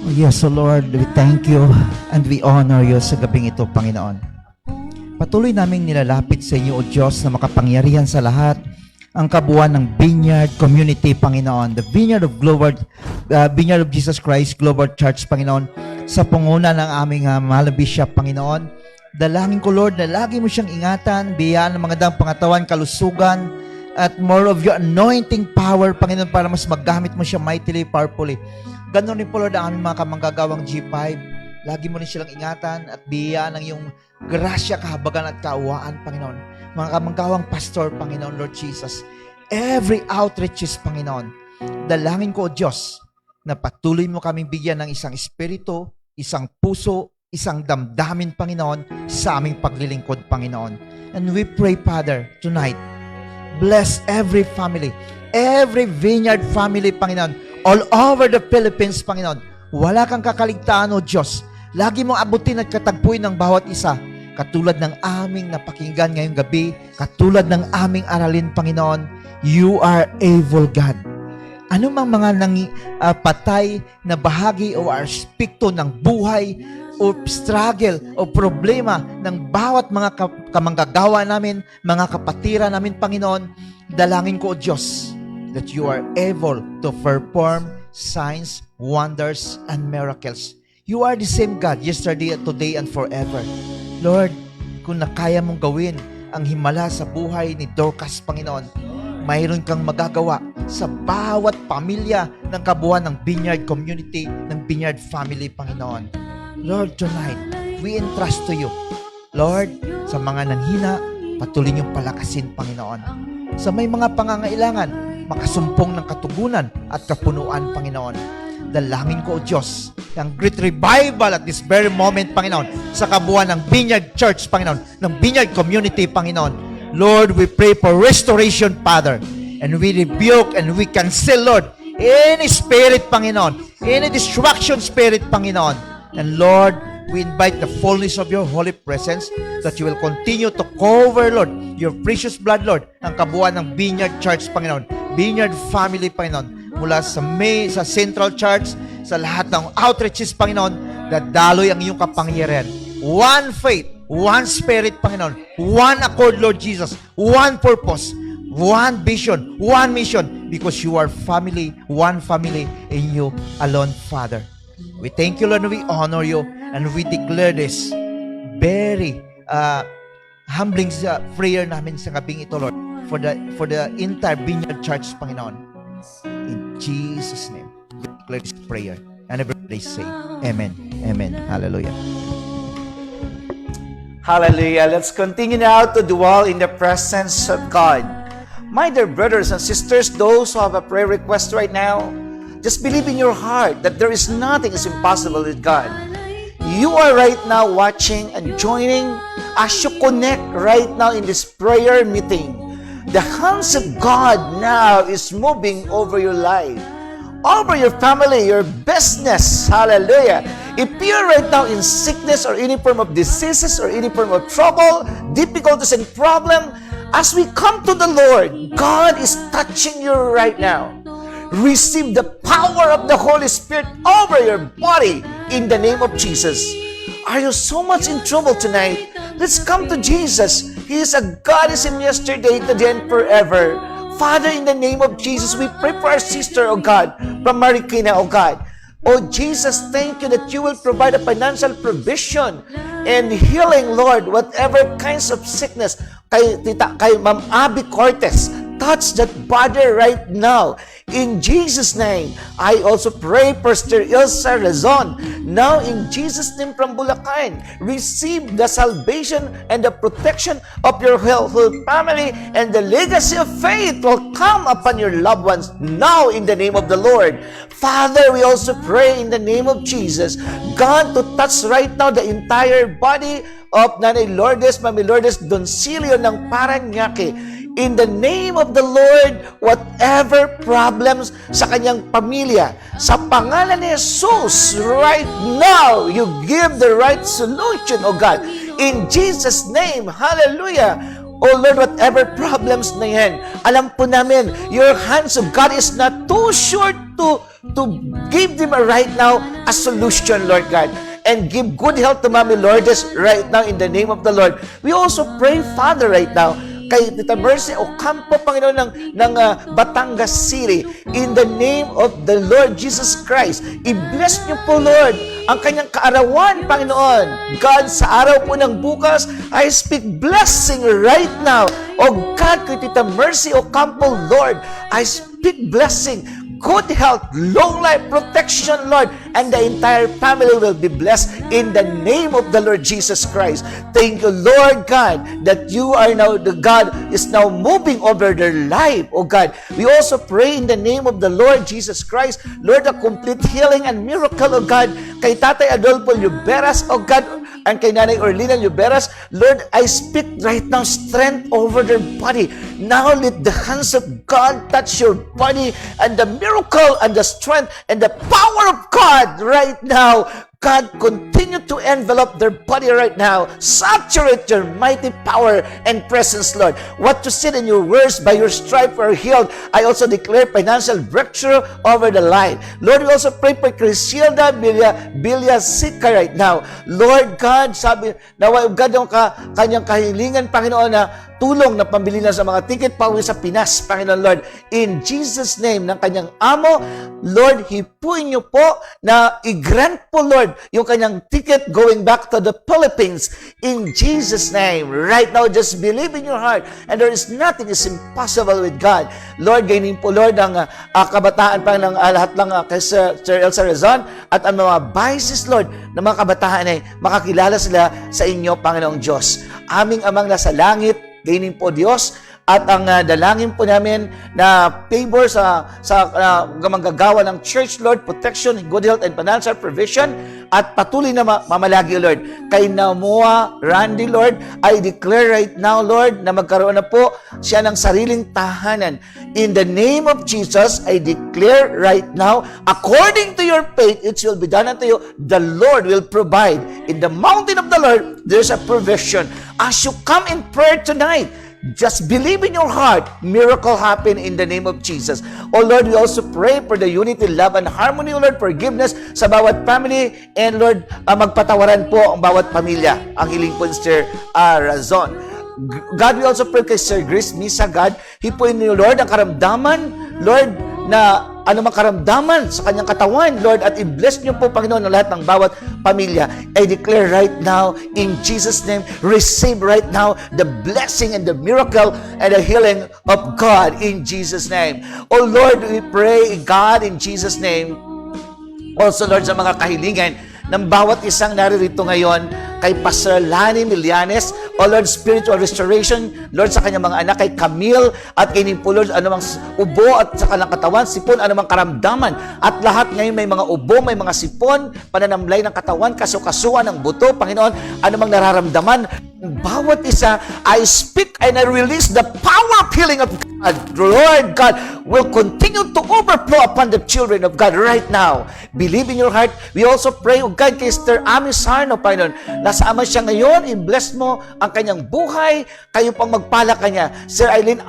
Oh yes, O Lord, we thank you and we honor you sa gabing ito, Panginoon. Patuloy naming nilalapit sa inyo, O Diyos, na makapangyarihan sa lahat, ang kabuuan ng Vineyard Community, Panginoon, the Vineyard of Jesus Christ Global Church, Panginoon, sa panguna ng aming mahal na Bishop, Panginoon. Dalangin ko, Lord, na lagi mo siyang ingatan, biyaan ng mga pangatawan, kalusugan, at more of your anointing power, Panginoon, para mas maggamit mo siya mightily, powerfully. Ganon rin po, Lord, ang aming mga kamanggagawang G5. Lagi mo rin silang ingatan at biyaan ng iyong grasya, kahabagan at kaawaan, Panginoon. Mga kamanggawang pastor, Panginoon, Lord Jesus. Every outreaches, Panginoon. Dalangin ko, O Diyos, na patuloy mo kaming bigyan ng isang espiritu, isang puso, isang damdamin, Panginoon, sa aming paglilingkod, Panginoon. And we pray, Father, tonight, bless every family, every Vineyard family, Panginoon, all over the Philippines, Panginoon. Wala kang kakaligtaan, O Diyos. Lagi mong abutin at katagpuin ng bawat isa. Katulad ng aming napakinggan ngayong gabi, katulad ng aming aralin, Panginoon, you are able, God. Ano mang mga patay na bahagi o aspekto ng buhay o struggle o problema ng bawat mga kamanggagawa namin, mga kapatiran namin, Panginoon, dalangin ko, O Diyos, that you are able to perform signs, wonders, and miracles. You are the same God, yesterday, today, and forever. Lord, kung nakaya mong gawin ang himala sa buhay ni Dorcas, Panginoon. Mayroon kang magagawa sa bawat pamilya ng kabuuan ng Vineyard Community, ng Vineyard Family, Panginoon. Lord, tonight, we entrust to you. Lord, sa mga nanghina, patuloy niyong palakasin, Panginoon. Sa may mga pangangailangan, makasumpong ng katugunan at kapunuan, Panginoon. Dalangin ko, O Diyos, ang great revival at this very moment, Panginoon, sa kabuuan ng Vineyard Church, Panginoon, ng Vineyard Community, Panginoon. Lord, we pray for restoration, Father, and we rebuke and we cancel, Lord, any spirit, Panginoon, any destruction spirit, Panginoon. And Lord, we invite the fullness of your holy presence that you will continue to cover, Lord, your precious blood, Lord, ang kabuuan ng Vineyard Church, Panginoon, Vineyard Family, Panginoon, mula sa Central Church, sa lahat ng outreaches, Panginoon, dadaloy ang iyong kapangyarihan. One faith, one spirit, Panginoon, one accord, Lord Jesus, one purpose, one vision, one mission, because you are family, one family in you alone, Father. We thank you, Lord, and we honor you, and we declare this very humbling prayer namin sa gabing ito, Lord, for the entire Vineyard Church, Panginoon. In Jesus' name, we declare this prayer, and everybody say, Amen, Amen, Hallelujah. Hallelujah. Let's continue now to dwell in the presence of God. My dear brothers and sisters, those who have a prayer request right now, just believe in your heart that there is nothing is impossible with God. You are right now watching and joining as you connect right now in this prayer meeting. The hands of God now is moving over your life, over your family, your business. Hallelujah. If you're right now in sickness or any form of diseases or any form of trouble, difficulties and problem, as we come to the Lord, God is touching you right now. Receive the power of the Holy Spirit over your body in the name of Jesus. Are you so much in trouble tonight? Let's come to Jesus. He is a God, is him yesterday, today, and forever. Father, in the name of Jesus, we pray for our sister, O God, from Marikina, O God. Oh Jesus, thank you that you will provide a financial provision and healing, Lord, whatever kinds of sickness. Kay Ma'am Abby Cortez, touch that body right now. In Jesus' name, I also pray for Sister Ilsa Rezon. Now, in Jesus' name from Bulacan, receive the salvation and the protection of your whole family, and the legacy of faith will come upon your loved ones now in the name of the Lord. Father, we also pray in the name of Jesus, God, to touch right now the entire body of Nanay Lourdes, Mami Lourdes Doncilio ng Paranaque. In the name of the Lord, whatever problems sa kanyang pamilya, sa pangalan ni Jesus, right now, you give the right solution, O God. In Jesus' name, hallelujah. Oh Lord, whatever problems na yan, alam po namin, your hands of God is not too short to give them right now a solution, Lord God. And give good health to Mami Lourdes right now in the name of the Lord. We also pray, Father, right now, kay Tita Mercy Ocampo, Panginoon, ng Batangas City. In the name of the Lord Jesus Christ, i-bless niyo po, Lord, ang kanyang kaarawan, Panginoon. God, sa araw po ng bukas, I speak blessing right now. O God, kay Tita Mercy Ocampo, Lord, I speak blessing, good health, long life, protection, Lord, and the entire family will be blessed in the name of the Lord Jesus Christ. Thank you, Lord God, that you are now, the God is now moving over their life, oh God. We also pray in the name of the Lord Jesus Christ, Lord, a complete healing and miracle, oh God, kay Tatay Adolfo Lluberas, oh God, and kay Nanay Orlina Lluberas. Lord, I speak right now strength over their body. Now let the hands of God touch your body, and the miracle and the strength and the power of God right now. God, continue to envelop their body right now. Saturate your mighty power and presence, Lord. What you said in your words, by your stripe we are healed. I also declare financial breakthrough over the life. Lord, we also pray for Crisilda Bilyasica right now. Lord God, sabi, nawa God yung kanyang kahilingan, Panginoon, na tulong na pambili na sa mga ticket pauwi sa Pinas, Panginoon Lord. In Jesus' name, ng kanyang amo, Lord, hipuin niyo po na i-grant po, Lord, yung kanyang ticket going back to the Philippines. In Jesus' name, right now, just believe in your heart and there is nothing is impossible with God. Lord, ganyan po, Lord, ang kabataan pa ng lahat lang kay Sir Elsa Rezon at ang mga biases, Lord, ng mga kabataan ay makakilala sila sa inyo, Panginoong Diyos. Aming Amang nasa langit, ganyan po Diyos, at ang dalangin po namin na favor sa manggagawa ng church, Lord, protection, good health, and financial provision, at patuloy na mamalagi, Lord. Kay Namoa Randy, Lord, I declare right now, Lord, na magkaroon na po siya ng sariling tahanan. In the name of Jesus, I declare right now, according to your faith, it will be done unto you. The Lord will provide. In the mountain of the Lord, there's a provision. As you come in prayer tonight, just believe in your heart, miracle happen in the name of Jesus. Oh Lord, we also pray for the unity, love, and harmony, Lord, forgiveness sa bawat family, and Lord, magpatawaran po ang bawat pamilya. Ang hiling po ni Sir Razon. God, we also pray kay Sir Grace Misa, God, hipuin niyo, Lord, ang karamdaman, Lord, na anumang karamdaman sa kanyang katawan, Lord, at i-bless niyo po, Panginoon, ang lahat ng bawat pamilya. I declare right now, in Jesus' name, receive right now the blessing and the miracle and the healing of God in Jesus' name. Oh Lord, we pray, God, in Jesus' name, also, Lord, sa mga kahilingan ng bawat isang naririto ngayon, kay Pastor Lani Millanes, O Lord, spiritual restoration, Lord, sa kanyang mga anak, kay Camille, at kay Nimpo, Lord, anumang ubo at sa kanyang katawan, sipon, anumang karamdaman, at lahat ngayon may mga ubo, may mga sipon, pananamlay ng katawan, kasukasuan ng buto, Panginoon, anumang nararamdaman, bawat isa, I speak and I release the power of healing of God. Lord God will continue to overflow upon the children of God right now. Believe in your heart. We also pray, O God, kay Sister Ami Sarno, Panginoon, nasama siya ngayon, i-bless mo ang kanyang buhay, kayo pang magpala kanya. Sir Eileen,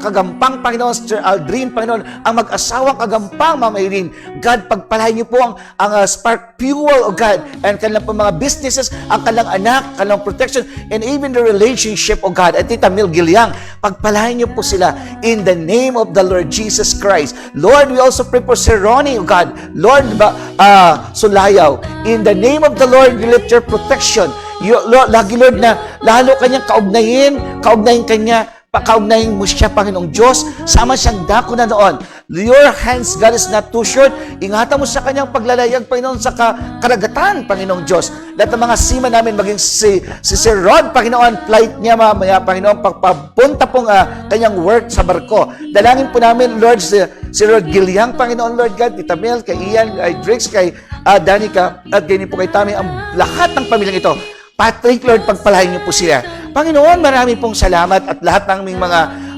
kagampang, Panginoon, Sister Aldrin, Panginoon, ang mag-asawang kagampang, Mama Eileen. God, pagpalahin niyo po ang Spark Fuel, O God, and kanilang mga businesses, ang kanilang anak, kanilang protection, and even the relationship, O God, at Tita Mil Giliang, pagpalahin niyo po sila in the name of the Lord Jesus Christ. Lord, we also pray for Sir Ronnie, O God, Lord, Sulayaw, in the name of the Lord, we lift your protection. Lord, lagi, Lord, na lalo kanyang kaugnayin kanya, pakaugnayin mo siya, Panginoong Diyos, sama siyang dako na noon. Your hands, God, is not too short. Ingatan mo sa kanyang paglalayag, Panginoon, sa karagatan, Panginoong Diyos. Lahat ng mga sima namin, maging si Sir Rod, Panginoon, flight niya mamaya, Panginoon, pagpapunta pong kanyang work sa barko. Dalangin po namin, Lord, si Rod Giliang, Panginoon, Lord God, Tita Mel, kay Ian, kay Drix, kay Danica, at ganyan po kay Tami, ang lahat ng pamilyang ito. Patrick, Lord, pagpalahin niyo po sila. Panginoon, marami pong salamat at lahat ng aming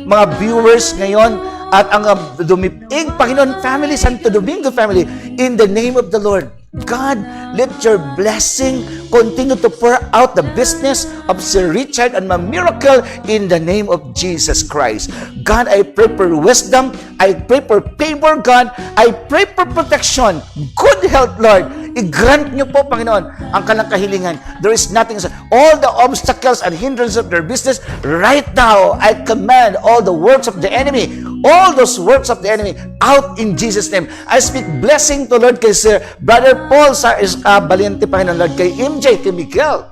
mga viewers ngayon at ang Dumipig, Panginoon, family, Santo Domingo family, in the name of the Lord. God, let your blessing continue to pour out the business of Sir Richard and my miracle in the name of Jesus Christ. God, I pray for wisdom. I pray for favor, God. I pray for protection. Good health, Lord. I-grant niyo po, Panginoon, ang kanilang kahilingan. There is nothing. All the obstacles and hindrances of their business, right now, I command all the works of the enemy, all those works of the enemy, out in Jesus' name. I speak blessing to Lord kay Sir Brother Paul sa Valiente, Panginoon, Lord, kay MJ, kay Miguel.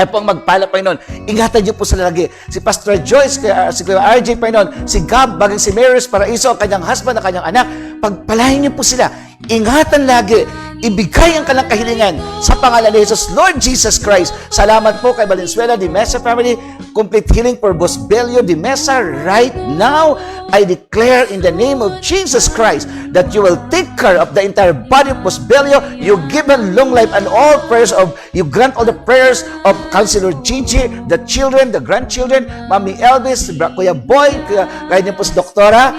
Ay po ang magpala, Panginoon. Ingatan niyo po sila lagi. Si Pastor Joyce, si Kuya RJ, Panginoon, si Gab, bagay si Maris Paraiso, ang kanyang husband, ang kanyang anak. Pagpalahin niyo po sila. Ingatan lagi. Ibigay ang kanilang kahilingan sa pangalan ni Jesus, Lord Jesus Christ. Salamat po kay Valenzuela de Mesa family. Complete healing for Bosbelio de Mesa right now. I declare in the name of Jesus Christ that you will take care of the entire body of Bosbelio. You give them long life and all prayers you grant all the prayers of Councilor Gigi, the children, the grandchildren, Mami Elvis, Kuya Boy, kaya niyo po si Doktora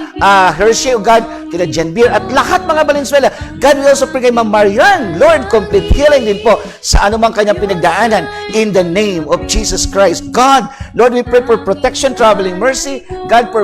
Hershey, God, kina Janbir, at lahat mga Valenzuela. God, we also pray kay Ma'am Marian, Lord, complete healing din po sa anumang kanyang pinagdaanan in the name of Jesus Christ. God, Lord, we pray for protection, traveling mercy. God, for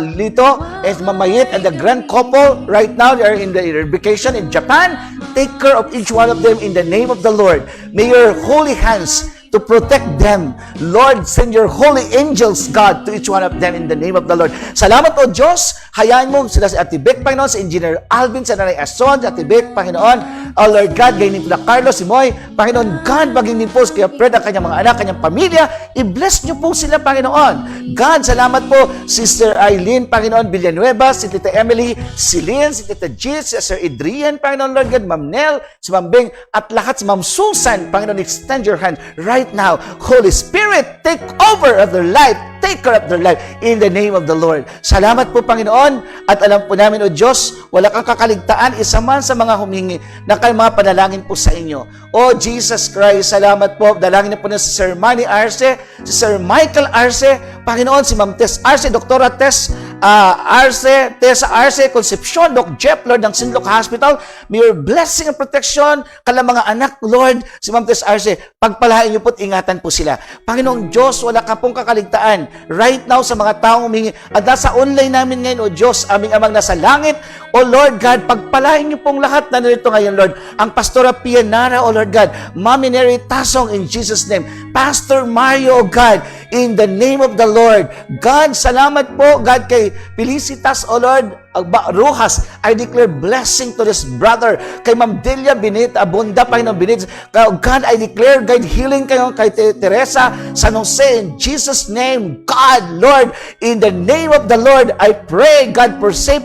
Lito and Mamayit and the grand couple right now, they are in the vacation in Japan. Take care of each one of them in the name of the Lord. May your holy hands to protect them. Lord, send your holy angels, God, to each one of them in the name of the Lord. Salamat, O Diyos. Hayaan mo sila si Ate Beck, Panginoon, si Engineer Alvin, sa Nanay Ason, si Ate Beck, Panginoon. O Lord God, ganyan po na Carlos, si Moy, Panginoon God, maging din po kaya Fred, ang kanyang mga anak, kanyang pamilya, i-bless niyo po sila, Panginoon. God, salamat po, Sister Eileen, Panginoon, Villanueva, si Tita Emily, si Lynn, si Tita Jill, si Sir Adrian, Panginoon, Lord God, Ma'am Nel, si Ma'am Beng, at lahat, si Ma'am Susan, Panginoon, extend your hand right now. Holy Spirit, take over of their life, take care of their life in the name of the Lord. Salamat po, Panginoon, at alam po namin, O Diyos, wala kang kakaligtaan, isa man sa mga humingi na kay mga panalangin po sa inyo. O Jesus Christ, salamat po. Dalangin na po na si Sir Manny Arce, si Sir Michael Arce, Panginoon, si Ma'am Tess Arce, Doktora Tess Arce, Tessa Arce, Concepcion, Doc Jeff, Lord, ng Sinloc Hospital. May your blessing and protection kala mga anak, Lord, si Ma'am Tess Arce, pagpalain niyo po at ingatan po sila. Panginoong Diyos, wala ka pong kakaligtaan right now sa mga taong humingi. At nasa online namin ngayon, O Diyos, aming amang nasa langit, O Lord God, pagpalain niyo pong lahat na narito ngayon, Lord. Ang Pastora Pia Nara, O Lord God, Mami Neri Tasong, in Jesus' name. Pastor Mario, O God, in the name of the Lord. God, salamat po, God, kay Felicitas, O Lord, Rojas, I declare blessing to this brother. Kay Ma'am Delia Binit, Abunda, Panginoon Binit. God, I declare, God, healing kayo kay Teresa San Jose, in Jesus' name. God, Lord, in the name of the Lord, I pray, God, for safe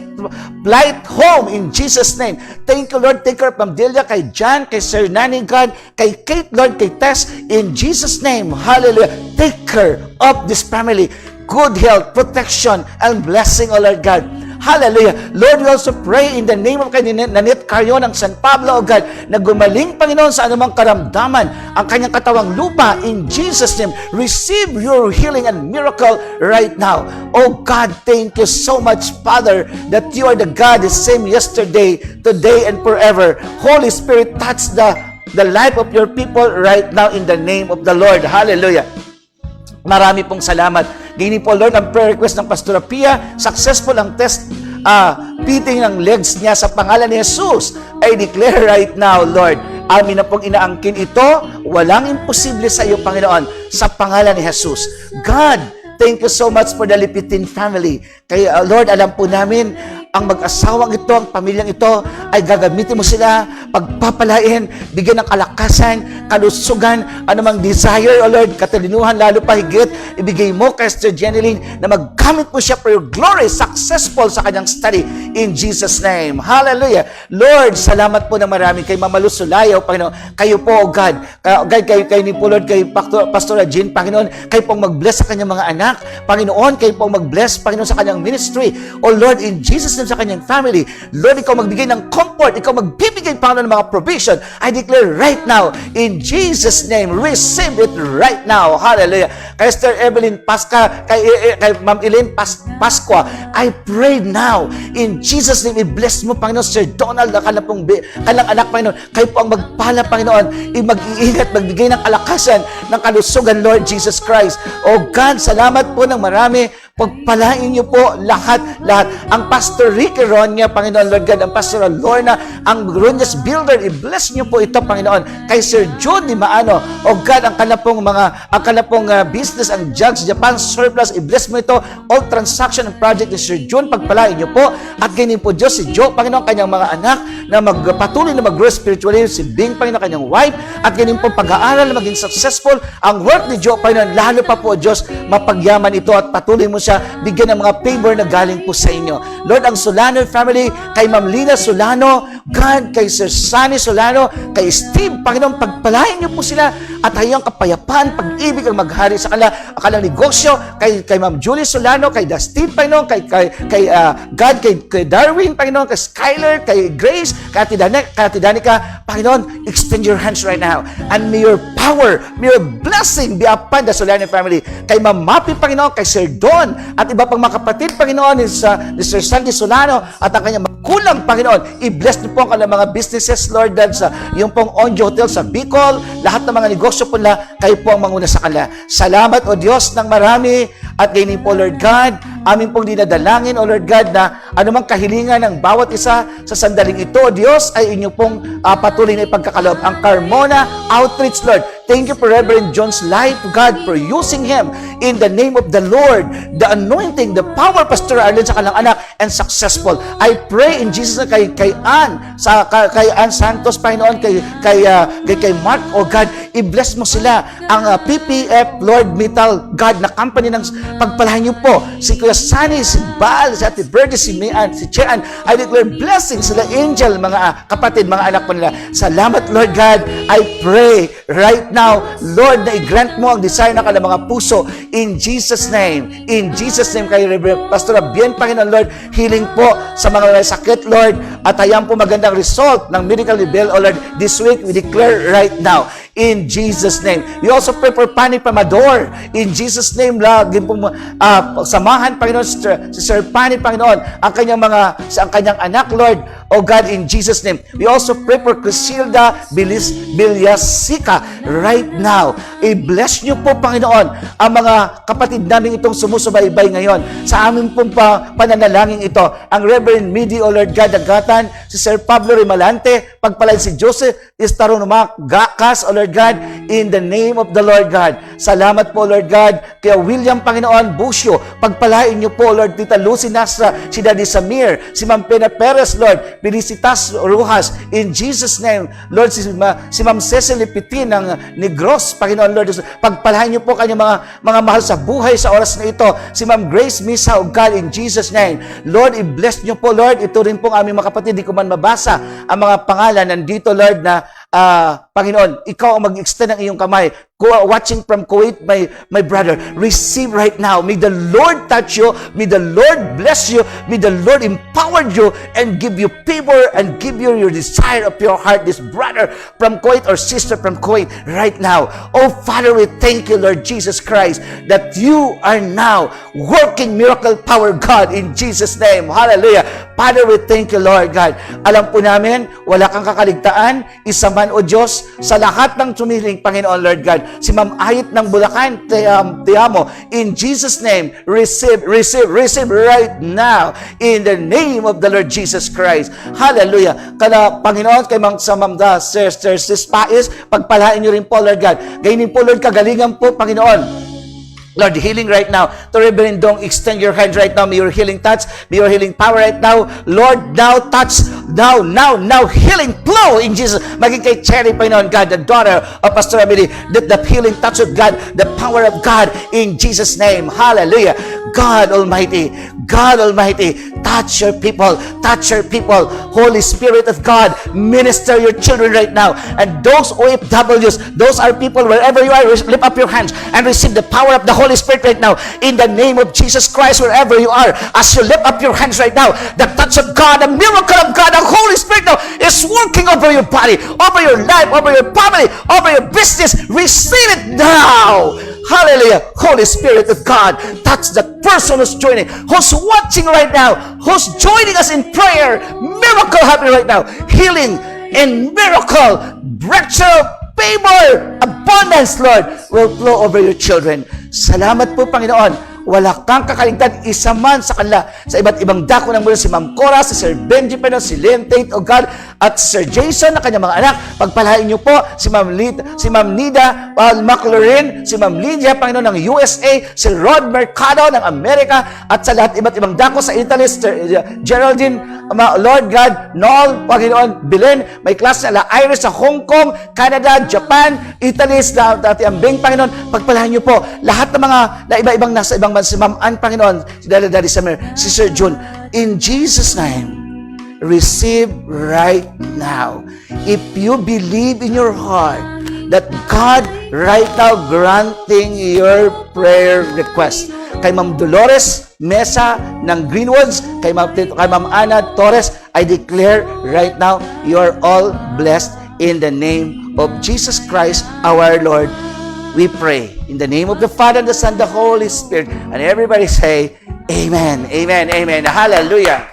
flight home, in Jesus' name. Thank you, Lord. Take care of Ma'am Delia, kay John, kay Sir Nani, God, kay Kate, Lord, kay Tess, in Jesus' name. Hallelujah. Take care of this family. Good health, protection, and blessing, O Lord God. Hallelujah. Lord, we also pray in the name of Nanette Carrion ng San Pablo, O God, na gumaling, Panginoon, sa anumang karamdaman ang kanyang katawang lupa, in Jesus' name. Receive your healing and miracle right now. Oh God, thank you so much, Father, that you are the God, the same yesterday, today, and forever. Holy Spirit, touch the life of your people right now in the name of the Lord. Hallelujah. Marami pong salamat. Ganyan po, Lord, ang prayer request ng Pastora Pia, successful ang test fitting ng legs niya sa pangalan ni Jesus. I declare right now, Lord, amin na pong inaangkin ito, walang imposible sa iyo, Panginoon, sa pangalan ni Jesus. God, thank you so much for the Lipitin family. Kaya, Lord, alam po namin, ang mag-asawang ito, ang pamilyang ito, ay gagamitin mo sila, pagpapalain, bigyan ng kalakasan, kalusugan, anumang desire, O Lord, katalinuhan, lalo pa higit, ibigay mo kay Sister Jeneline na maggamit mo siya for your glory, successful sa kanyang study, in Jesus' name. Hallelujah. Lord, salamat po na marami kay Mama Luz Sulayaw, Panginoon. Kayo po, O God, kayo ni po, Lord, kay Pastora Jean, Panginoon, kayo pong mag-bless sa kanyang mga anak, Panginoon, kayo pong mag-bless, Panginoon, sa kanyang ministry, O Lord, in Jesus' name, sa kanyang family. Lord, ikaw magbigay ng comfort, ikaw magbibigay, Panginoon, ng mga provision. I declare right now, in Jesus' name, receive it right now. Hallelujah. Kay Sister Evelyn Pasca, kay Ma'am Elaine Pasqua, I pray now, in Jesus' name, i-bless mo, Panginoon, Sir Donald, kalang anak, Panginoon, kayo po ang magpala, Panginoon, mag-iingat, magbigay ng kalakasan, ng kalusugan, Lord Jesus Christ. Oh God, salamat po ng marami. Pagpalain niyo po lahat. Ang Pastor Ricky Ronya, Panginoon, Lord God, ang Pastor Lorna, ang Ronyas Builder, i-bless niyo po ito, Panginoon. Kay Sir John Di Maano, o God, ang kanapong business, ang Jugs Japan Surplus, i-bless mo ito. All transaction and project ni Sir John, pagpalain niyo po. At ganyan po, Diyos, si Joe, Panginoon, kanyang mga anak, na magpatuloy na mag-grow spiritually, si Bing, Panginoon, kanyang wife, at ganyan po pag-aaral na maging successful. Ang work ni Joe, Panginoon, lalo pa po, Diyos, mapagyaman ito at patuloy mo siya, bigyan ng mga favor na galing po sa inyo. Lord, ang Solano family, kay Ma'am Lina Solano, God, kay Sir Sunny Solano, kay Steve, Panginoon, pagpalain niyo po sila at hayang kapayapaan, pag-ibig ang maghari sa akalang negosyo, kay Ma'am Julie Solano, kay Dustin, Panginoon, kay Darwin, Panginoon, kay Skyler, kay Grace, kay Ate Danica, Panginoon, extend your hands right now and may your power, may your blessing be upon the Solano family. Kay Ma'am Mapi, Panginoon, kay Sir Don, at iba pang mga kapatid, Panginoon, ni Sir Sandy Solano, at ang kanyang kulang, Panginoon, i-bless niyo po ang kanilang mga businesses, Lord, dahil sa yung pong Onjo Hotel sa Bicol, lahat ng mga negosyo po nila, kayo po ang manguna sa kanila. Salamat, O Diyos, ng marami, at ganyan po, Lord God, amin pong dinadalangin, O Lord God, na anumang kahilingan ng bawat isa sa sandaling ito, O Diyos, ay inyo pong patuloy na ipagkakaloob. Ang Carmona Outreach, Lord, thank you for Reverend John's life, God, for using him in the name of the Lord. The anointing, the power, Pastor Arlen, sa kanilang anak, and successful. I pray in Jesus na kay Ann, kay Ann Santos, Panginoon, kay Mark, oh God, i-bless mo sila. Ang PPF, Lord Metal, God, na company ng pagpalahan niyo po. Si Kuya Sunny, si Bal, si Ate Birdie, si Mian, si Chean, I declare blessings sila, angel, mga kapatid, mga anak po nila. Salamat, Lord God. I pray right now, Lord, na i-grant mo ang desire ng kanilang mga puso in Jesus' name. In Jesus' name, kay Reverend Pastor Bien, Panginoon, Lord, healing po sa mga may sakit, Lord, at hayaan po magandang result ng medical level, oh Lord, this week, we declare right now, in Jesus' name. We also pray for Pani Pamador. In Jesus' name, lagi po samahan, Panginoon, si Sir Pani, Panginoon, ang kanyang anak, Lord, oh God, in Jesus' name. We also pray for Crisilda Bilyasica right now. I-bless niyo po, Panginoon, ang mga kapatid namin itong sumusubaybay ngayon sa aming pong pananalangin ito. Ang Reverend Midi, oh Lord God, Agatan, si Sir Pablo Rimalante, pagpalain si Joseph Estaronumac Gakas, oh Lord God, in the name of the Lord God. Salamat po, Lord God, kaya William, Panginoon, Busio, pagpalain niyo po, Lord, Tita Lucy Nasra, si Daddy Samir, si Ma'am Pena Perez, Lord, Felicitas Rujas, in Jesus' name, Lord, si Ma'am Cecily Pitin ng Negros, Panginoon, Lord, pagpalain niyo po kanyang mga mahal sa buhay sa oras na ito, si Ma'am Grace Misa, oh God, in Jesus' name, Lord, i-bless niyo po, Lord, ito rin pong aming mga kapatid, di ko man mabasa ang mga pangalan, nandito, Lord, na Panginoon, ikaw ang mag-extend ng iyong kamay. Watching from Kuwait, my brother, receive right now. May the Lord touch you. May the Lord bless you. May the Lord empower you and give you favor and give you your desire of your heart. This brother from Kuwait or sister from Kuwait right now. Oh, Father, we thank you, Lord Jesus Christ, that you are now working miracle power, God, in Jesus' name. Hallelujah. Father, we thank you, Lord God. Alam po namin, wala kang kakaligtaan, isa man, O Diyos, sa lahat ng sumiling, Panginoon, Lord God. Si Ma'am Ayit ng Bulacan, te amo. In Jesus' name, receive right now in the name of the Lord Jesus Christ. Hallelujah. Kala, Panginoon, kay sa Ma'am Sir Pais, pagpalain niyo rin po, Lord God. Gaynin po, Lord, kagalingan po, Panginoon. Lord, healing right now. To Reverend Dong, extend your hand right now. May your healing touch. May your healing power right now. Lord, now touch. Now, healing flow in Jesus. Maging kay Cherry, Panginoon God, the daughter of Pastor Emily, that the healing touch of God, the power of God in Jesus' name. Hallelujah. God Almighty, touch your people. Holy Spirit of God, minister your children right now. And those OFWs, those are people wherever you are, lift up your hands and receive the power of the Holy Spirit right now. In the name of Jesus Christ, wherever you are, as you lift up your hands right now, the touch of God, the miracle of God, the Holy Spirit now is working over your body, over your life, over your family, over your business. Receive it now. Hallelujah. Holy Spirit of God, touch the person who's joining, who's watching right now, who's joining us in prayer. Miracle happening right now. Healing and miracle, breakthrough, favor, abundance, Lord, will flow over your children. Salamat po, Panginoon. Wala kang kakaligtan, isa man sa kanila, sa iba't ibang dako ng mundo, si Ma'am Cora, si Sir Benji, si Len Tate, oh God, at Sir Jason, na kanyang mga anak. Pagpalain niyo po si Ma'am Nida McLaurin, si Ma'am Lydia, Panginoon, ng USA, si Rod Mercado ng Amerika, at sa lahat iba't ibang dako sa Italy, Geraldine, Lord God, Noel, Panginoon, Belen, may klase na Iris sa Hong Kong, Canada, Japan, Italy, sa dati ambing, Panginoon, pagpalain niyo po lahat ng mga na iba-ibang nasa ibang bansa, si Ma'am Ann, Panginoon, si Daddy Samir, si Sir June, in Jesus' name, receive right now. If you believe in your heart that God right now granting your prayer request, kay Ma'am Dolores Mesa ng Greenwoods, kay Ma'am Ana Torres, I declare right now, you are all blessed in the name of Jesus Christ, our Lord. We pray in the name of the Father, the Son, the Holy Spirit, and everybody say, Amen, Amen, Amen. Hallelujah.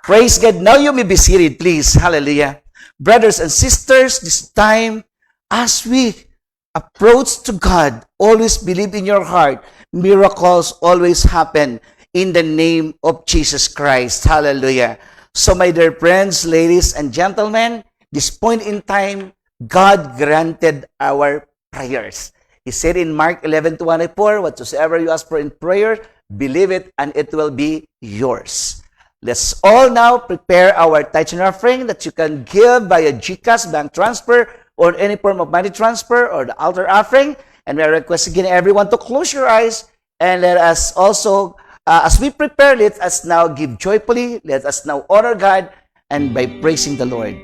Praise God. Now you may be seated, please. Hallelujah. Brothers and sisters, this time, as we approach to God, always believe in your heart, miracles always happen in the name of Jesus Christ. Hallelujah. So, my dear friends, ladies and gentlemen, this point in time, God granted our prayers. He said in Mark 11:24, whatsoever you ask for in prayer, believe it and it will be yours. Let's all now prepare our tithes and offering that you can give via GCash, bank transfer, or any form of money transfer, or the altar offering. And we request again everyone to close your eyes and let us also, as we prepare, let us now give joyfully, let us now honor God and by praising the Lord.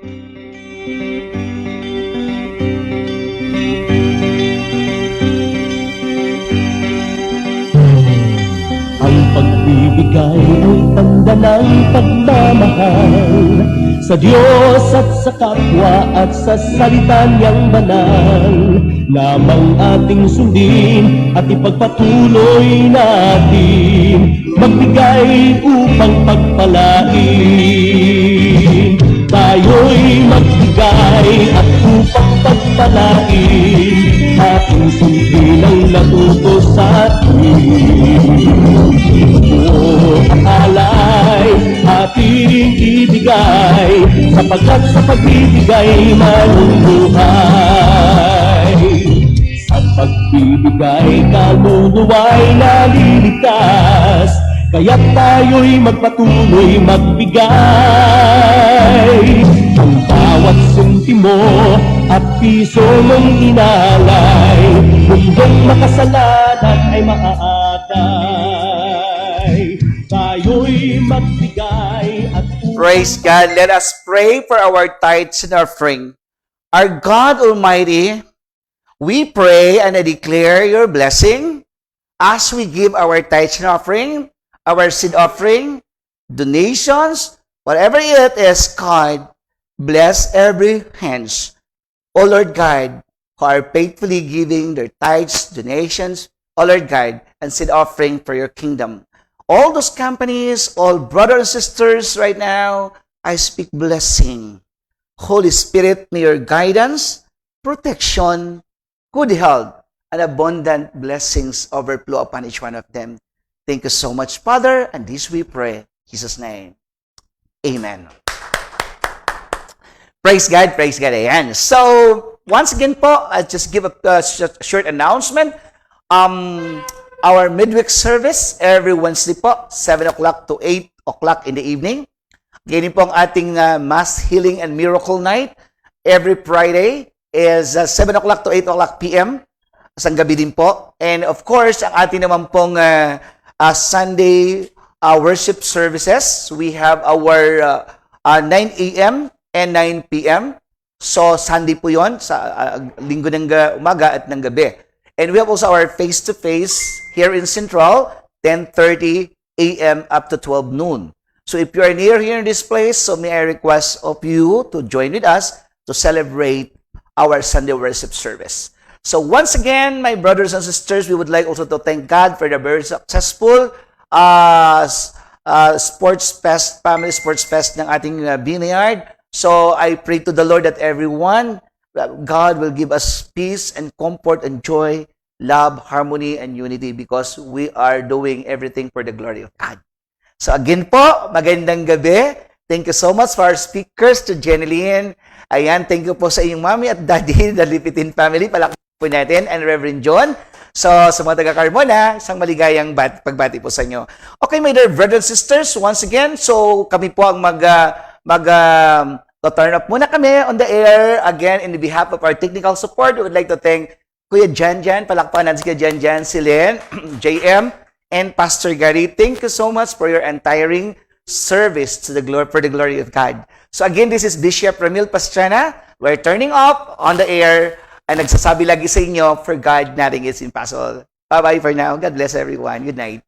Ang pagbibigay ay tanda ng pagmamahal sa Diyos at sa kapwa at sa salita niyang banal. Lamang ating sundin at ipagpatuloy natin magbigay upang pagpalain. Tayo'y magbigay at upang pagpalain ating sundin ang natuto sa atin. Ang alay ating ibigay sapagkat sa pagbibigay maluluhay. Sa pagbibigay kaluluwa'y naliligtas, kaya't tayo'y magpatuloy magbigay. Ang bawat sentimo at piso mong inalay, mundong makasalanan ay maaakay. Tayo'y magbigay at Praise God. Let us pray for our tithes and offering. Our God Almighty, we pray and I declare your blessing as we give our tithes and offering, our seed offering, donations, whatever it is, God, bless every hands. O Lord God, who are faithfully giving their tithes, donations, O Lord God, and seed offering for your kingdom. All those companies, all brothers and sisters right now, I speak blessing. Holy Spirit, may your guidance, protection, good health, and abundant blessings overflow upon each one of them. Thank you so much, Father, and this we pray. In Jesus' name. Amen. Praise God, praise God. Ayan. So, once again po, I'll just give a short announcement. Our midweek service every Wednesday po, 7 o'clock to 8 o'clock in the evening. Ganyan po ang ating Mass Healing and Miracle Night. Every Friday is 7 o'clock to 8 o'clock p.m. Isang gabi din po. And of course, ang ating naman pong Sunday worship services. We have our 9 a.m. and 9 p.m. So, Sunday po yon sa linggo ng umaga at ng gabi. And we have also our face-to-face here in Central, 10:30 a.m. up to 12 noon. So if you are near here in this place, so may I request of you to join with us to celebrate our Sunday worship service. So once again, my brothers and sisters, we would like also to thank God for the very successful sports fest, family sports fest ng ating Vineyard. So I pray to the Lord that everyone, God will give us peace and comfort and joy, love, harmony, and unity because we are doing everything for the glory of God. So again po, magandang gabi. Thank you so much for our speakers, to Jeneline. Ayan, thank you po sa inyong mami at daddy, the Lipitin family. Palakpan po natin, and Reverend John. So sa mga taga-Carmona, isang maligayang pagbati po sa inyo. Okay, my dear brothers and sisters, once again, so kami po ang turn up muna kami on the air. Again, in the behalf of our technical support, we would like to thank Kuya Janjan, palakpan natin si Kuya Janjan, si Len, JM, and Pastor Gary. Thank you so much for your untiring service to the glory, for the glory of God. So again, this is Bishop Ramil Pastrana. We're turning off on the air and nagsasabi lagi sa inyo, for God, nothing is impossible. Bye-bye for now. God bless everyone. Good night.